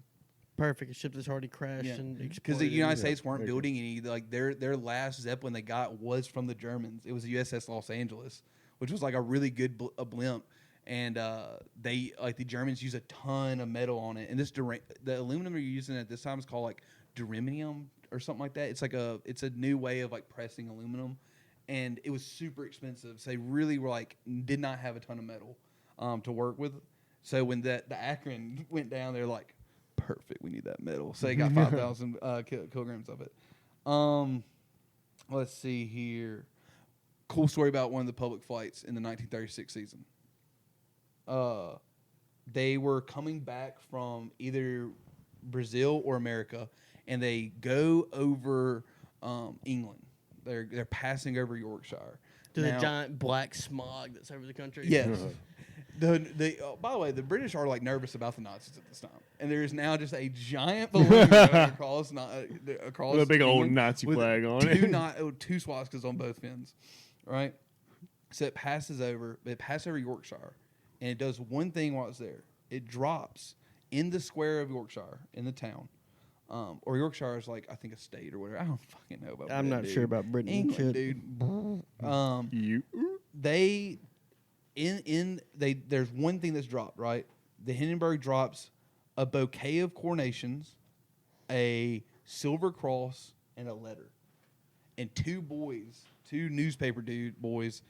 Perfect. A ship that's already crashed and Because exploded. the United States weren't building any. Like their last Zeppelin they got was from the Germans. It was the USS Los Angeles, which was like a really good blimp. And the Germans use a ton of metal on it. And the aluminum they're using at this time is called like durimium or something like that. It's a new way of like pressing aluminum, and it was super expensive. So they really were did not have a ton of metal to work with. So when the Akron went down, they're like, perfect, we need that metal. So they got 5,000 kilograms of it. Let's see here. Cool story about one of the public flights in the 1936 season. They were coming back from either Brazil or America, and they go over England. They're passing over Yorkshire. To the giant black smog that's over the country. Yes. By the way, the British are nervous about the Nazis at this time, and there is now just a giant balloon going across with a big old England Nazi with flag on it. two swastikas on both fins, right? So it passes over Yorkshire, and it does one thing while it's there. It drops in the square of Yorkshire, in the town, Or Yorkshire is like I think a state or whatever. I don't fucking know about. I'm Britain, not sure about Britain and England, shit. dude. You. They there's one thing that's dropped, right? The Hindenburg drops a bouquet of coronations, a silver cross, and a letter. And two newspaper boys,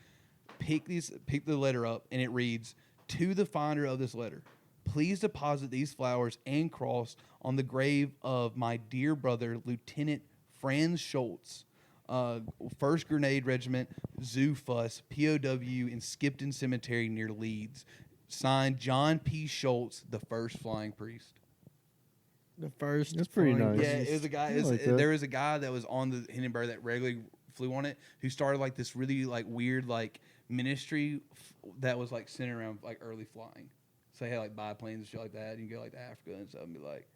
pick the letter up, and it reads, "To the finder of this letter, please deposit these flowers and cross on the grave of my dear brother, Lieutenant Franz Schultz, 1st Grenade Regiment, Zoo Fuss, POW in Skipton Cemetery near Leeds. Signed, John P. Schultz, the first flying priest." The first. That's pretty flying nice. Yeah, priest. it was a guy. I like that. There was a guy that was on the Hindenburg that regularly flew on it, who started like this really like weird like ministry that was like centered around like early flying. So they had like biplanes and shit like that. You can go like to Africa and stuff and be like,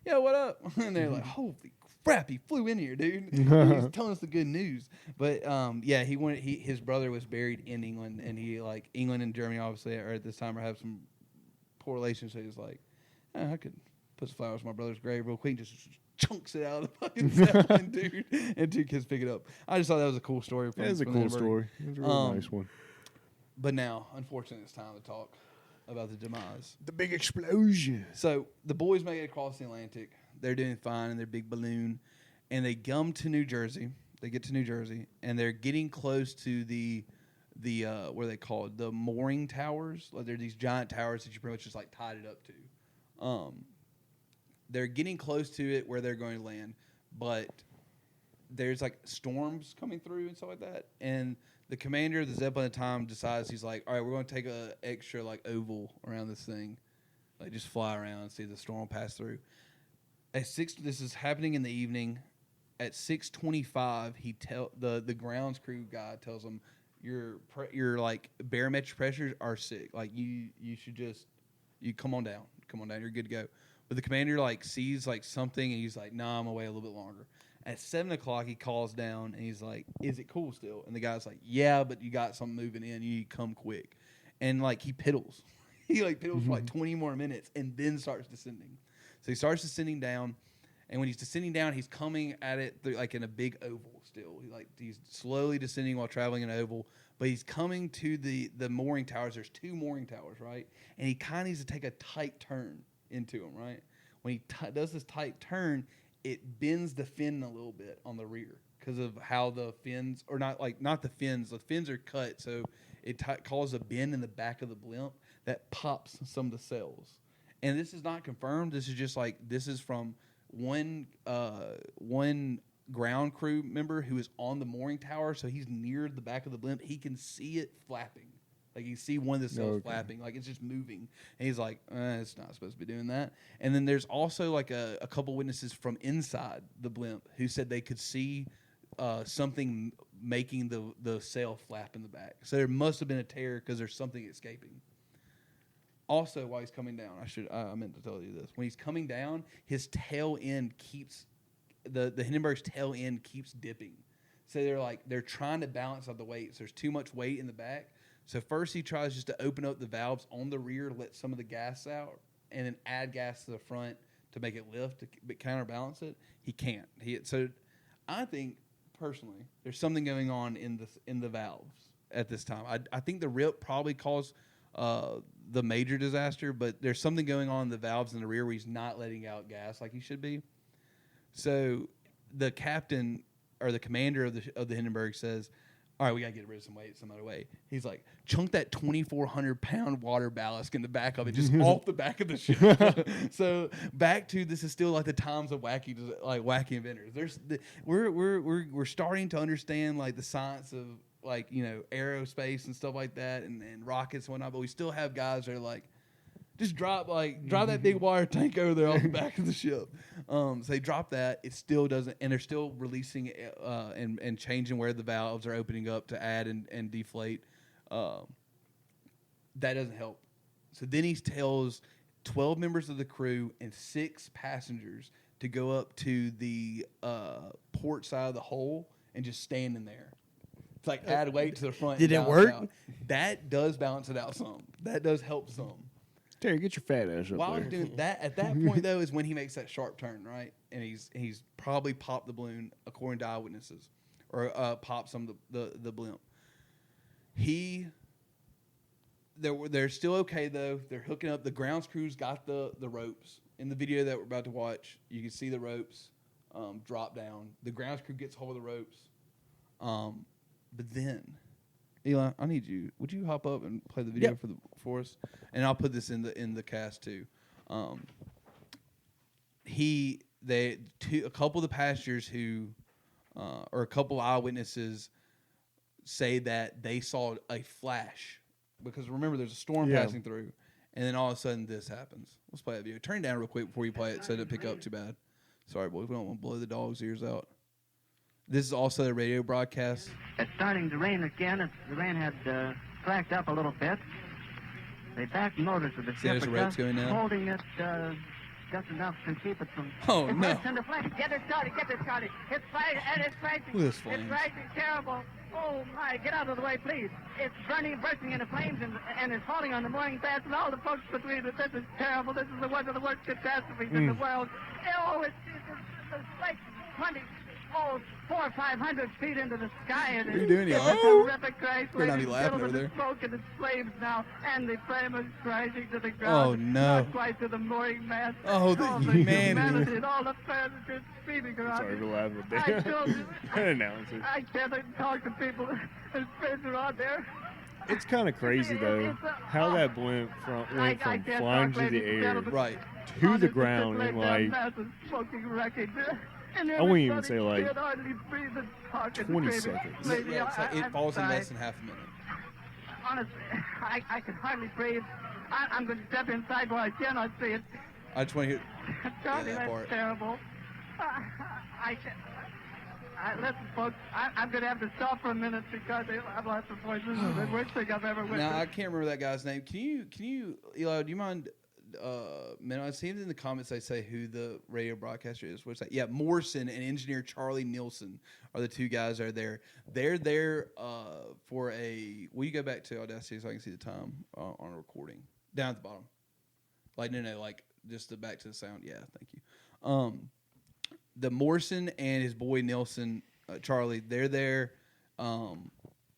"Yo, what up?" And they're like, "Holy crap, he flew in here, dude." He was telling us the good news. But yeah, his brother was buried in England, and he like England and Germany obviously are at this time have some poor relations. So he's like, I could put some flowers on my brother's grave real quick, just chunks it out of the fucking Zeppelin, dude, and two kids pick it up. I just thought that was a cool story. That is a cool story. It's a really nice one. But now, unfortunately, it's time to talk about the demise. The big explosion. So the boys make it across the Atlantic. They're doing fine in their big balloon, and they gum to New Jersey. They get to New Jersey, and they're getting close to the what are they called? The mooring towers. Like they're these giant towers that you pretty much just like tied it up to. They're getting close to it where they're going to land, but there's like storms coming through and stuff like that. And the commander of the Zeppelin at the time decides, he's like, all right, we're going to take a extra like oval around this thing, like just fly around and see the storm pass through. This is happening in the evening. At 6:25, the grounds crew guy tells them your like barometric pressures are sick. Like you should just come on down, you're good to go. But the commander like sees like something and he's like, nah, I'm gonna wait a little bit longer. At 7 o'clock, he calls down and he's like, is it cool still? And the guy's like, yeah, but you got something moving in. You need to come quick. And like he piddles. He like piddles for like 20 more minutes and then starts descending. So he starts descending down. And when he's descending down, he's coming at it through, like in a big oval still. He's slowly descending while traveling in an oval. But he's coming to the mooring towers. There's 2 mooring towers, right? And he kind of needs to take a tight turn into them, right? When he does this tight turn, it bends the fin a little bit on the rear because of how the fins, or not the fins. The fins are cut, so it causes a bend in the back of the blimp that pops some of the sails. And this is not confirmed. This is just this is from one ground crew member who is on the mooring tower, so he's near the back of the blimp. He can see it flapping. Like you see one of the sails flapping, like it's just moving. And he's like, it's not supposed to be doing that. And then there's also like a couple witnesses from inside the blimp who said they could see something making the sail flap in the back. So there must have been a tear because there's something escaping. Also, while he's coming down, I meant to tell you this. When he's coming down, his tail end keeps the Hindenburg's tail end keeps dipping. So they're trying to balance out the weight. So there's too much weight in the back. So first he tries just to open up the valves on the rear, let some of the gas out, and then add gas to the front to make it lift to counterbalance it. He can't. So I think personally there's something going on in the valves at this time. I think the rip probably caused the major disaster, but there's something going on in the valves in the rear where he's not letting out gas like he should be. So the captain or the commander of the Hindenburg says, all right, we got to get rid of some weight some other way. He's like, chunk that 2,400-pound water ballast in the back of it, just off the back of the ship. So back to this is still like the times of wacky inventors. We're starting to understand like the science of like aerospace and stuff like that and rockets and whatnot, but we still have guys that are like, just drop that big water tank over there off the back of the ship. So they drop that. It still doesn't, and they're still releasing and changing where the valves are opening up to add and deflate. That doesn't help. So then he tells 12 members of the crew and 6 passengers to go up to the port side of the hull and just stand in there. It's like add weight to the front. Did it work? Out. That does balance it out some. That does help some. Terry, get your fat ass up While there. he's doing that, at that point though, is when he makes that sharp turn, right? and he's probably popped the balloon according to eyewitnesses, or popped some of the blimp. They're still okay though. They're hooking up. The grounds crews got the ropes. In the video that we're about to watch, you can see the ropes drop down. The grounds crew gets hold of the ropes. But then, Eli, I need you. Would you hop up and play the video for us? And I'll put this in the cast too. A couple of the passengers who, or a couple of eyewitnesses, say that they saw a flash, because remember there's a storm passing through, and then all of a sudden this happens. Let's play that video. Turn it down real quick before you play it so it doesn't pick up too bad. Sorry, boys, we don't want to blow the dog's ears out. This is also a radio broadcast. It's starting to rain again. The rain had slacked up a little bit. They backed motors of the ship, there's the ropes going down. Holding it just enough to keep it from... Oh, no. It's in the flames. Get it started. It's flashing, and it's flashing. Look at this flames. It's flashing terrible. Oh, my, get out of the way, please. It's bursting into flames, and it's falling on the mooring mast and all the folks between it. This is terrible. This is one of the worst catastrophes in the world. Oh, it's like 400 or 500 feet into the sky. And What are you doing here? It's a horrific crash. Better not be laughing over there. It's smoke and it's flames now, and the flame is crashing to the ground. Oh, no. Not quite to the mooring mast. Oh, the all humanity. and all the passengers screaming around. Sorry for laughing with I told you. that announcer. I can't talk to people. There's friends around there. It's kind of crazy though how that blimp went from flying through the air Right. to the ground in like I wouldn't even say like 20 seconds. It falls in less than half a minute. Honestly, I can hardly breathe. I'm going to step inside where I cannot see it. I just want to hear. Charlie, that that's part. terrible. Listen, folks, I'm going to have to stop for a minute because I've lost the voice. This is the worst thing I've ever witnessed. Now I can't remember that guy's name. Can you, Eli? Do you mind? Man, I see in the comments they say who the radio broadcaster is. What's that? Yeah, Morrison and engineer Charlie Nielsen are the two guys that are there. They're there for a. Will you go back to Audacity so I can see the time on a recording down at the bottom? Like no, like just the back to the sound. Yeah, thank you. The Morrison and his boy Nielsen, Charlie, they're there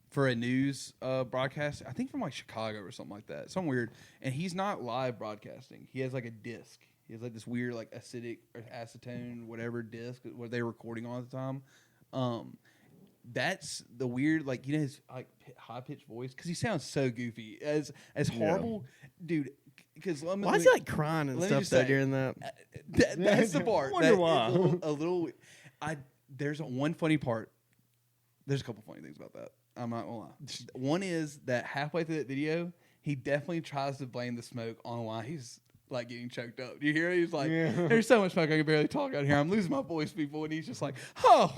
for a news broadcast, I think from like Chicago or something like that. Something weird. And he's not live broadcasting. He has like a disc. He has like this weird like acidic or acetone, whatever disc what they're recording on at the time. That's the weird, like, you know, his like high pitched voice, because he sounds so goofy, as horrible, dude. Because why is he like crying and stuff though during that? That's the part. Wonder that why. a little. There's one funny part. There's a couple funny things about that. I'm not gonna lie. One is that halfway through that video, he definitely tries to blame the smoke on why he's like getting choked up. Do you hear it? He's like, "There's so much smoke I can barely talk out here. I'm losing my voice, people." And he's just like, "Oh,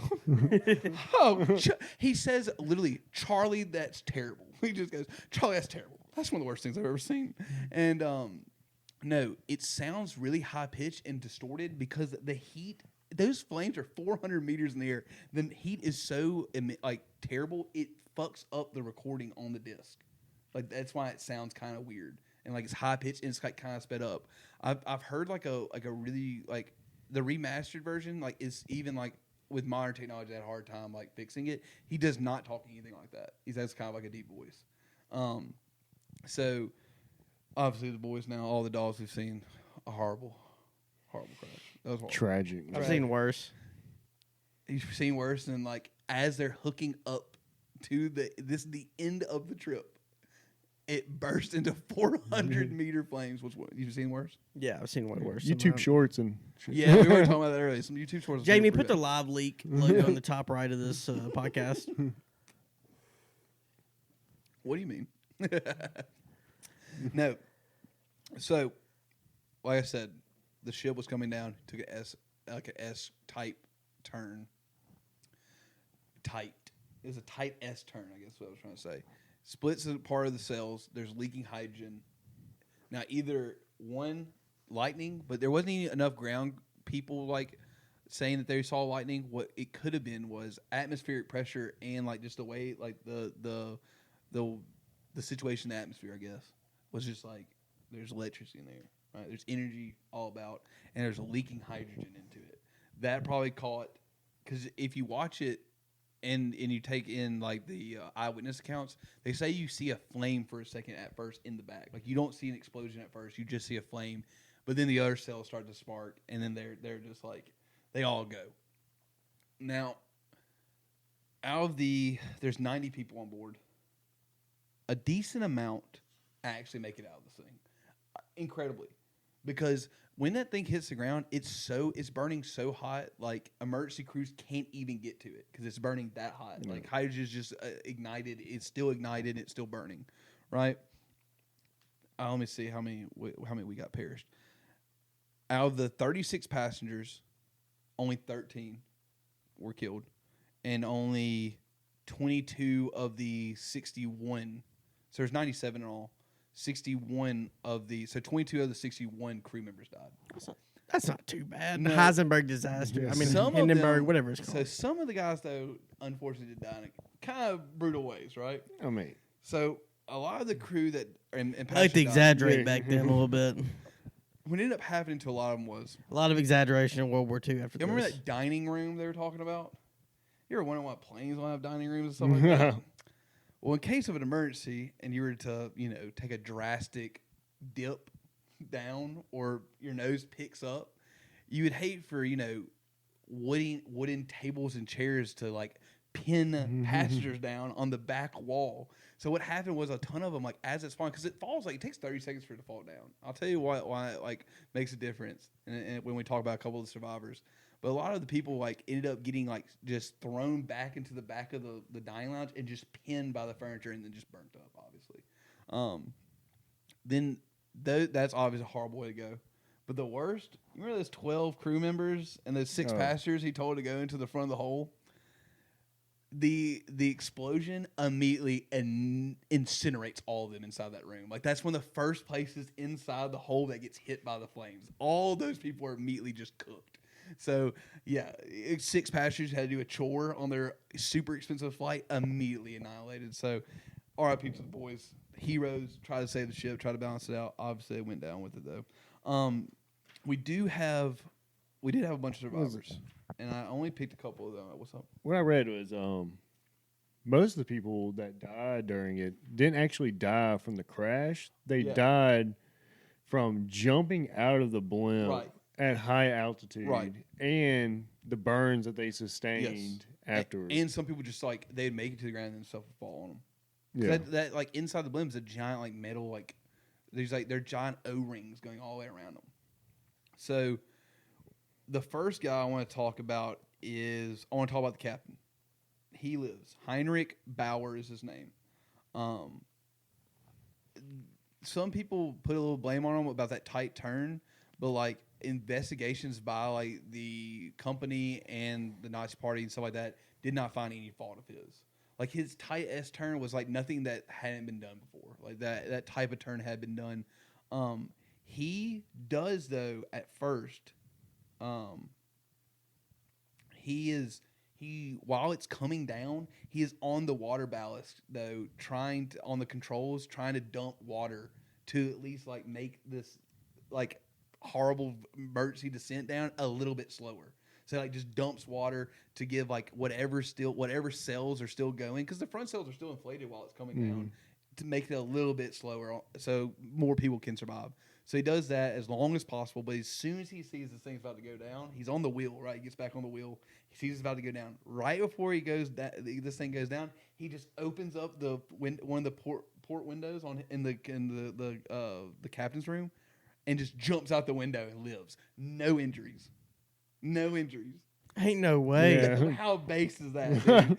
He says literally, "Charlie, that's terrible." He just goes, "Charlie, that's terrible. That's one of the worst things I've ever seen." And no, it sounds really high pitched and distorted because the heat. Those flames are 400 meters in the air. The heat is so like terrible, it fucks up the recording on the disc. Like that's why it sounds kind of weird and like it's high pitched and it's like kind of sped up. I've heard like a really like the remastered version like is even like with modern technology had a hard time like fixing it. He does not talk anything like that. He has kind of like a deep voice. So obviously the boys now, all the dogs we've seen, a horrible crash. That was horrible. Tragic. I've seen worse. You've seen worse than like as they're hooking up to the end of the trip, it burst into 400 meter flames. You've seen worse? Yeah, I've seen way worse. YouTube shorts and Yeah, we were talking about that earlier. Some YouTube shorts. Jamie, put the live leak logo on the top right of this podcast. What do you mean? No. So, like I said, the ship was coming down. Took a S type turn. Tight. It was a tight S turn, I guess is what I was trying to say. Splits a part of the cells. There's leaking hydrogen. Now, either one, lightning, but there wasn't even enough ground people like saying that they saw lightning. What it could have been was atmospheric pressure and like just the way like the situation in the atmosphere, I guess, was just like there's electricity in there. Right? There's energy all about, and there's a leaking hydrogen into it. that probably caught, because if you watch it and you take in like the eyewitness accounts, they say you see a flame for a second at first in the back. Like you don't see an explosion at first, you just see a flame, but then the other cells start to spark, and then they're just like they all go. Now, there's 90 people on board. A decent amount actually make it out of this thing, incredibly, because when that thing hits the ground, it's burning so hot, like emergency crews can't even get to it because it's burning that hot. Like hydrogen is just ignited, it's still ignited, it's still burning, right? Let me see how many we got perished. Out of the 36 passengers, only 13 were killed, and only 22 of the 61. So there's 97 in all. 22 of the 61 crew members died. That's not too bad. No. The Heisenberg disaster. I mean, Some of Hindenburg, them- whatever it's called. So some of the guys, though, unfortunately did die in kind of brutal ways, right? I mean, So a lot of the crew that and I like to passengers died, exaggerate Yeah. back then a little bit. what ended up happening to a lot of them was, A lot of exaggeration in World War II after you remember this. that dining room they were talking about? You ever wonder why planes don't have dining rooms and stuff like that? Well, in case of an emergency and you were to, take a drastic dip down or your nose picks up, you would hate for, wooden tables and chairs to like pin passengers down on the back wall. So what happened was a ton of them, like as it spawned, because it falls, like it takes 30 seconds for it to fall down. I'll tell you why it like makes a difference and when we talk about a couple of the survivors. But a lot of the people like ended up getting like just thrown back into the back of the dining lounge and just pinned by the furniture and then just burnt up, obviously. Then that's obviously a horrible way to go. But the worst, you remember those 12 crew members and those 6 passengers he told to go into the front of the hole? The explosion immediately incinerates all of them inside that room. Like that's one of the first places inside the hole that gets hit by the flames. All those people are immediately just cooked. So yeah, 6 passengers had to do a chore on their super expensive flight, immediately annihilated. So RIP to the boys, heroes, try to save the ship, try to balance it out. Obviously they went down with it though. We did have a bunch of survivors, and I only picked a couple of them. What's up? what I read was most of the people that died during it didn't actually die from the crash. They died from jumping out of the blimp Right. at high altitude, Right. and the burns that they sustained afterwards. And some people just like they'd make it to the ground and stuff would fall on them. Yeah. That like inside the blimp is a giant like metal like there's like they're giant O-rings going all the way around them. So the first guy I want to talk about the captain. He lives. Heinrich Bauer is his name. Some people put a little blame on him about that tight turn, but like investigations by like the company and the Nazi Party and stuff like that did not find any fault of his. Like his tight S turn was like nothing that hadn't been done before. Like that type of turn had been done. He does though at first. While it's coming down, he is on the water ballast though, trying to dump water to at least like make this like horrible emergency descent down a little bit slower. So like just dumps water to give like whatever cells are still going, because the front cells are still inflated while it's coming down, to make it a little bit slower so more people can survive. So he does that as long as possible, but as soon as he sees this thing's about to go down, he's on the wheel, right? He gets back on the wheel. He sees it's about to go down. Right before this thing goes down, he just opens up one of the port windows in the captain's room and just jumps out the window and lives. No injuries. Ain't no way. Yeah. How base is that, dude?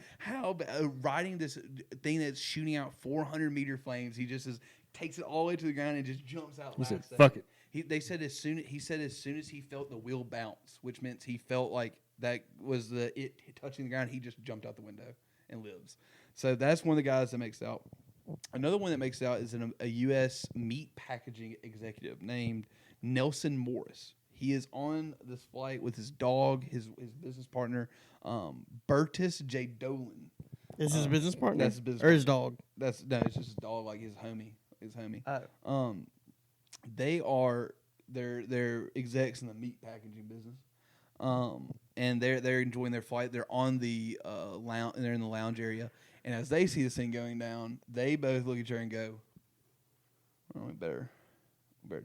Riding this thing that's shooting out 400-meter flames, he just takes it all the way to the ground and just jumps out. He said, last "Fuck second." it." They said as soon as he felt the wheel bounce, which meant he felt like that was it touching the ground, he just jumped out the window and lives. So that's one of the guys that makes it out. Another one that makes it out is a U.S. meat packaging executive named Nelson Morris. He is on this flight with his dog, his business partner, Bertus J. Dolan. Is his business partner? That's his business Or his dog? It's just his dog, like his homie. Oh. They're execs in the meat packaging business. and they're enjoying their flight. They're on the lounge, and they're in the lounge area. And as they see this thing going down, they both look at each other and go, "Well, we better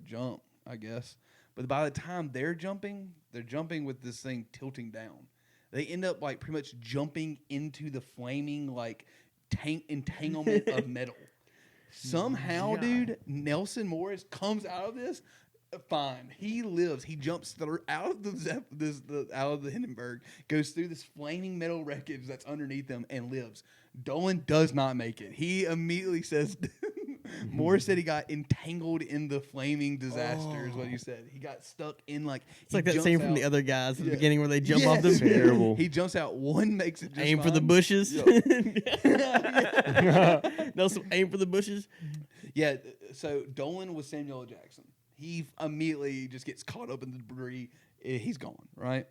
jump, I guess." But by the time they're jumping with this thing tilting down. They end up like pretty much jumping into the flaming like entanglement of metal. Somehow, dude, Nelson Morris comes out of this fine. He lives. He jumps out of out of the Hindenburg, goes through this flaming metal wreckage that's underneath him, and lives. Dolan does not make it. He immediately says, Morris said he got entangled in the flaming disaster. Is what he said. He got stuck in like It's like that scene from the other guys at the beginning where they jump off Yes. them. Terrible. He jumps out. One makes it just Aim for the fine. bushes. Yep. Nelson, aim for the bushes. Yeah, so Dolan was Samuel L. Jackson. He immediately just gets caught up in the debris. He's gone, right?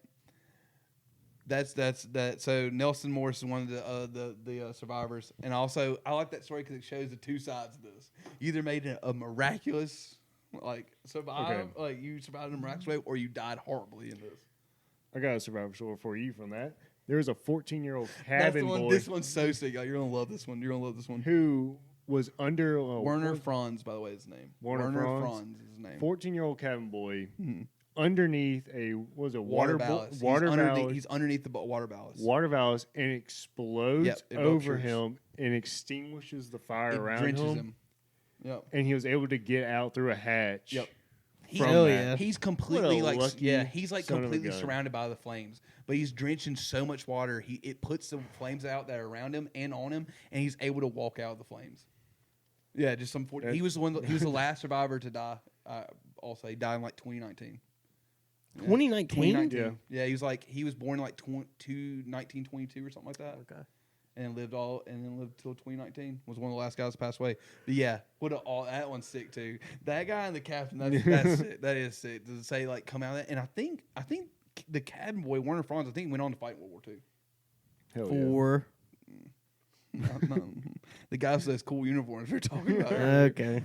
That's that. So Nelson Morris is one of the survivors, and also I like that story because it shows the two sides of this. You either made a miraculous like you survived in a miraculous way, or you died horribly in this. I got a survivor story for you from that. There was a 14-year-old That's the cabin one. boy This one's so sick. You're gonna love this one. You're gonna love this one. who was under Werner Franz, by the way, is his name. Werner Franz is his name. 14-year-old cabin boy underneath a Water ballast. water ballast. He's underneath the water ballast. Water ballast and explodes Yep, it over ruptures. him and extinguishes the fire It around drenches him. him. Yep. And he was able to get out through a hatch. Yep. From Hell that. yeah. He's completely What a like lucky he's like son of a completely gun. surrounded by the flames, but he's drenched in so much water. It puts the flames out that are around him and on him, and he's able to walk out of the flames. Yeah, just some. He was the one. He was the last survivor to die. Also, he died in like 2019. 2019? Yeah, he was born in like 1922 or something like that. Okay. And lived till 2019. Was one of the last guys to pass away. But yeah, that one's sick too. That guy and the captain, that's sick. That is sick. Does it say like come out of that? And I think the cabin boy Werner Franz, I think went on to fight in World War II. Hell Four. No. The guy with those cool uniforms we're talking about. Okay.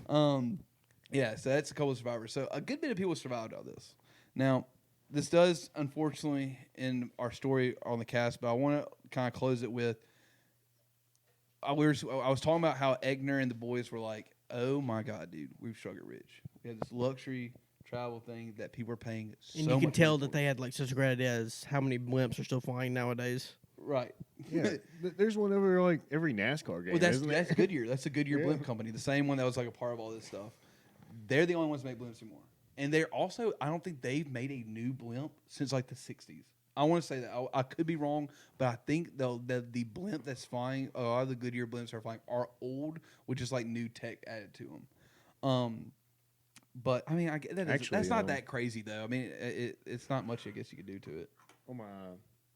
Yeah, so that's a couple of survivors. So a good bit of people survived out of this. Now, this does unfortunately end our story on the cast, but I want to kind of close it with. I was talking about how Egner and the boys were like, "Oh my God, dude, we've struck it rich. We had this luxury travel thing that people are paying so And you can much tell money that for." they had like such a great idea as how many blimps are still flying nowadays. Right. Yeah. There's one over like every NASCAR game. Well, that's isn't that's it? Goodyear. That's the Goodyear Yeah. blimp company, the same one that was like a part of all this stuff. They're the only ones that make blimps anymore, and they're also I don't think they've made a new blimp since like the '60s. I want to say that I could be wrong, but I think the blimp that's flying, a lot of the Goodyear blimps are flying are old, with just like new tech added to them. But I mean, that's not that crazy though. I mean, it's not much I guess you could do to it. On my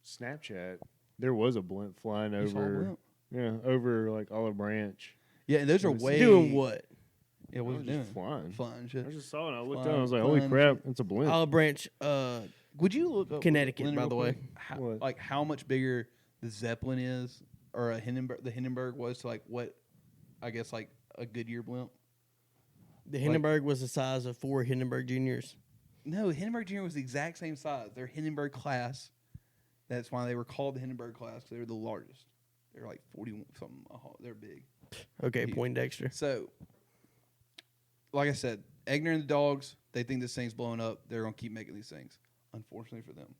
Snapchat, there was a blimp flying You saw a over. blimp? Yeah, over like Olive Branch. Yeah, and those are way Doing what? Yeah, what I was was it just doing? flying. Flying I shit. just saw it. I looked Flying- down. I was like, "Holy flying crap! shit. It's a blimp." Olive Branch. Would you look up Connecticut, Lynn, by real the way. quick? How much bigger the Zeppelin is, or the Hindenburg was to like what, I guess like a Goodyear blimp? The Hindenburg was the size of 4 Hindenburg Juniors. No, Hindenburg Junior was the exact same size. They're Hindenburg class. That's why they were called the Hindenburg class because they were the largest. They're like 40 something. They're big. Okay, Huge. Poindexter. So, like I said, Egner and the dogs, they think this thing's blowing up. They're going to keep making these things, unfortunately for them.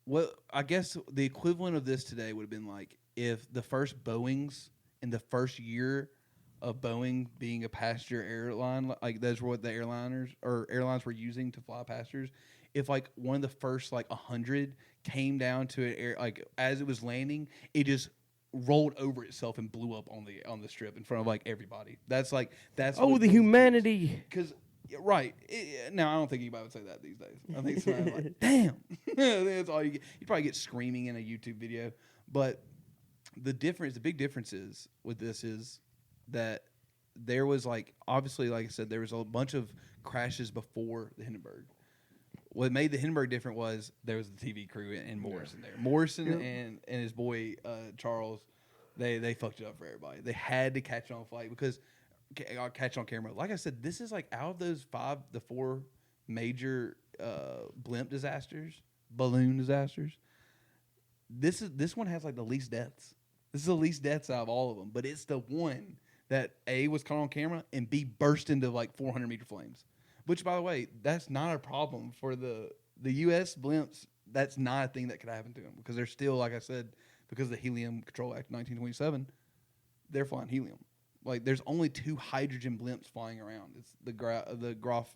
Well, I guess the equivalent of this today would have been like if the first Boeings in the first year of Boeing being a passenger airline, like those were what the airlines were using to fly passengers. If like one of the first like 100 came down to an air, like as it was landing, it just rolled over itself and blew up on the strip in front of like everybody. That's Oh, what- the humanity. because right now, I don't think anybody would say that these days. I think somebody like, "Damn," I think that's all you get. You probably get screaming in a YouTube video. But the big difference is with this is that there was like obviously, like I said, there was a bunch of crashes before the Hindenburg. What made the Hindenburg different was there was the TV crew and Morrison there. Morrison and his boy Charles, they fucked it up for everybody. They had to catch it on flight because catch on camera. Like I said, this is like out of those 4 major blimp disasters. balloon disasters. This one has like the least deaths. This is the least deaths out of all of them, but it's the one that A, was caught on camera, and B, burst into like 400-meter flames. Which, by the way, that's not a problem for the U.S. blimps. That's not a thing that could happen to them because they're still, like I said, because of the Helium Control Act of 1927, they're flying helium. Like, there's only 2 hydrogen blimps flying around. It's the Graf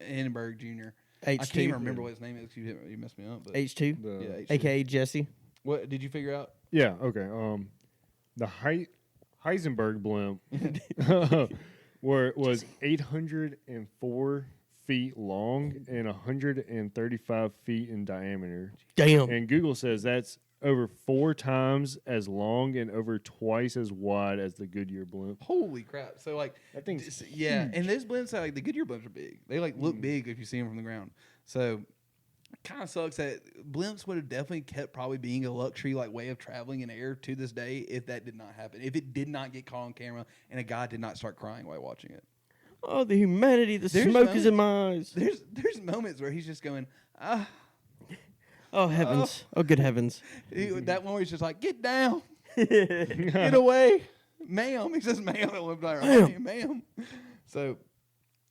Hindenburg Jr. I can't H2. even remember what his name is. You messed me up. But H2, The- yeah, H2. aka Jesse. What did you figure out? Yeah. Okay. The Heisenberg blimp was 804 feet long and 135 feet in diameter. Damn. And Google says that's over 4 times as long and over twice as wide as the Goodyear blimp. Holy crap! So like That thing's yeah, and those blimps are like the Goodyear blimps are big. They like look big if you see them from the ground. So kind of sucks that blimps would have definitely kept probably being a luxury like way of traveling in air to this day if that did not happen. If it did not get caught on camera and a guy did not start crying while watching it. Oh, the humanity, the There's smoke is in my eyes. There's moments where he's just going, Oh, heavens. Oh, good heavens. that one where he's just like, get down. Get away. Ma'am. He says ma'am at one time. Hey, ma'am. So,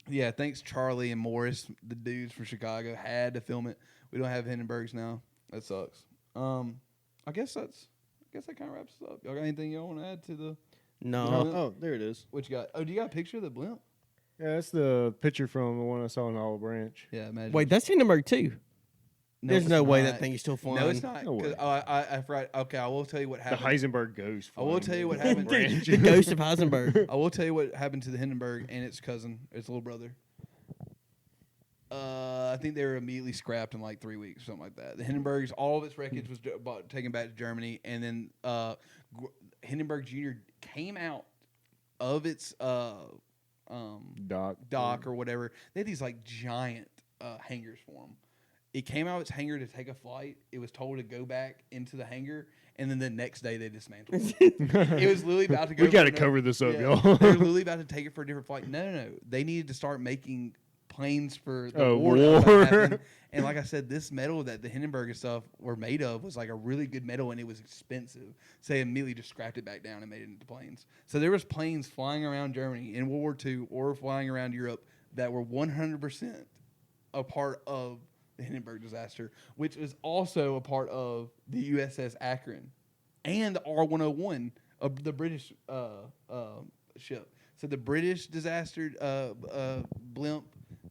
yeah, thanks Charlie and Morris, the dudes from Chicago, had to film it. We don't have Hindenburgs now. That sucks. I guess that kind of wraps us up. Y'all got anything y'all want to add to the... No. Oh, there it is. What you got? Oh, do you got a picture of the blimp? Yeah, that's the picture from the one I saw in Olive Branch. Yeah, imagine. Wait, that's Hindenburg too. No, There's it's no way not. that thing is still flying. No, it's not. No way. 'Cause- I forgot. Okay, I will tell you what The happened. Heisenberg ghost. I will flying tell you what over happened. Branch. The ghost of Heisenberg. I will tell you what happened to the Hindenburg and its cousin, its little brother. I think they were immediately scrapped in like 3 weeks or something like that. The Hindenburgs, all of its wreckage was taken back to Germany, and then Hindenburg Jr. came out of its Doc. dock or whatever. They had these like giant hangars for them. It came out of its hangar to take a flight. It was told to go back into the hangar, and then the next day they dismantled it. It was literally about to go. We got to for cover this up, yeah, y'all. They were literally about to take it for a different flight. No. They needed to start making planes for the Oh, war. That was about to war. happen. And like I said, this metal that the Hindenburg and stuff were made of was like a really good metal, and it was expensive. So they immediately just scrapped it back down and made it into planes. So there was planes flying around Germany in World War II or flying around Europe that were 100% a part of the Hindenburg disaster, which is also a part of the USS Akron and the R-101 of the British ship. So the British disaster blimp,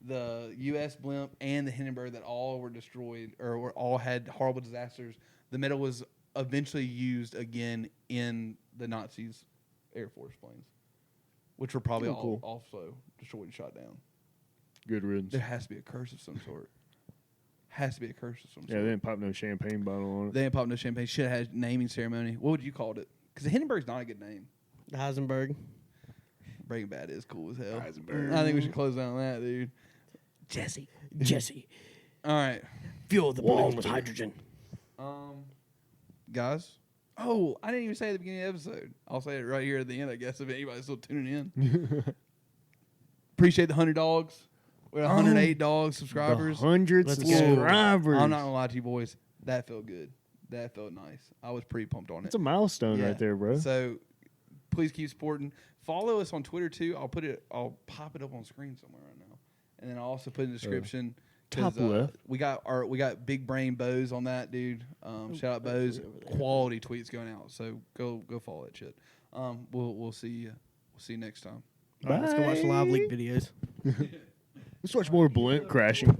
the U.S. blimp, and the Hindenburg that all were destroyed or all had horrible disasters. The metal was eventually used again in the Nazis' Air Force planes, which were probably all also destroyed and shot down. Good riddance. There has to be a curse of some sort. Has to be a curse of some Yeah, sort. they didn't pop no champagne bottle on it. They didn't pop no champagne. Should have had naming ceremony. What would you call it? Because the Hindenburg's not a good name. The Heisenberg. Breaking Bad is cool as hell. Heisenberg. I think we should close down on that, dude. Jesse. All right, Fuel the balloon with hydrogen. guys. Oh, I didn't even say at the beginning of the episode. I'll say it right here at the end, I guess, if anybody's still tuning in. Appreciate the 100 dogs. We're at 108 dogs, subscribers. 100 Let's go. subscribers. I'm not going to lie to you, boys. That felt good. That felt nice. I was pretty pumped on it. It's a milestone Yeah. right there, bro. So please keep supporting. Follow us on Twitter too. I'll pop it up on screen somewhere right now, and then I'll also put in the description. 'Cause, top left. We got Big Brain Bose on that, dude. Shout out Bose. Quality tweets going out. So go follow that shit. We'll see you. We'll see you next time. All right, let's go watch the live leak videos. Let's watch more blimp crashing.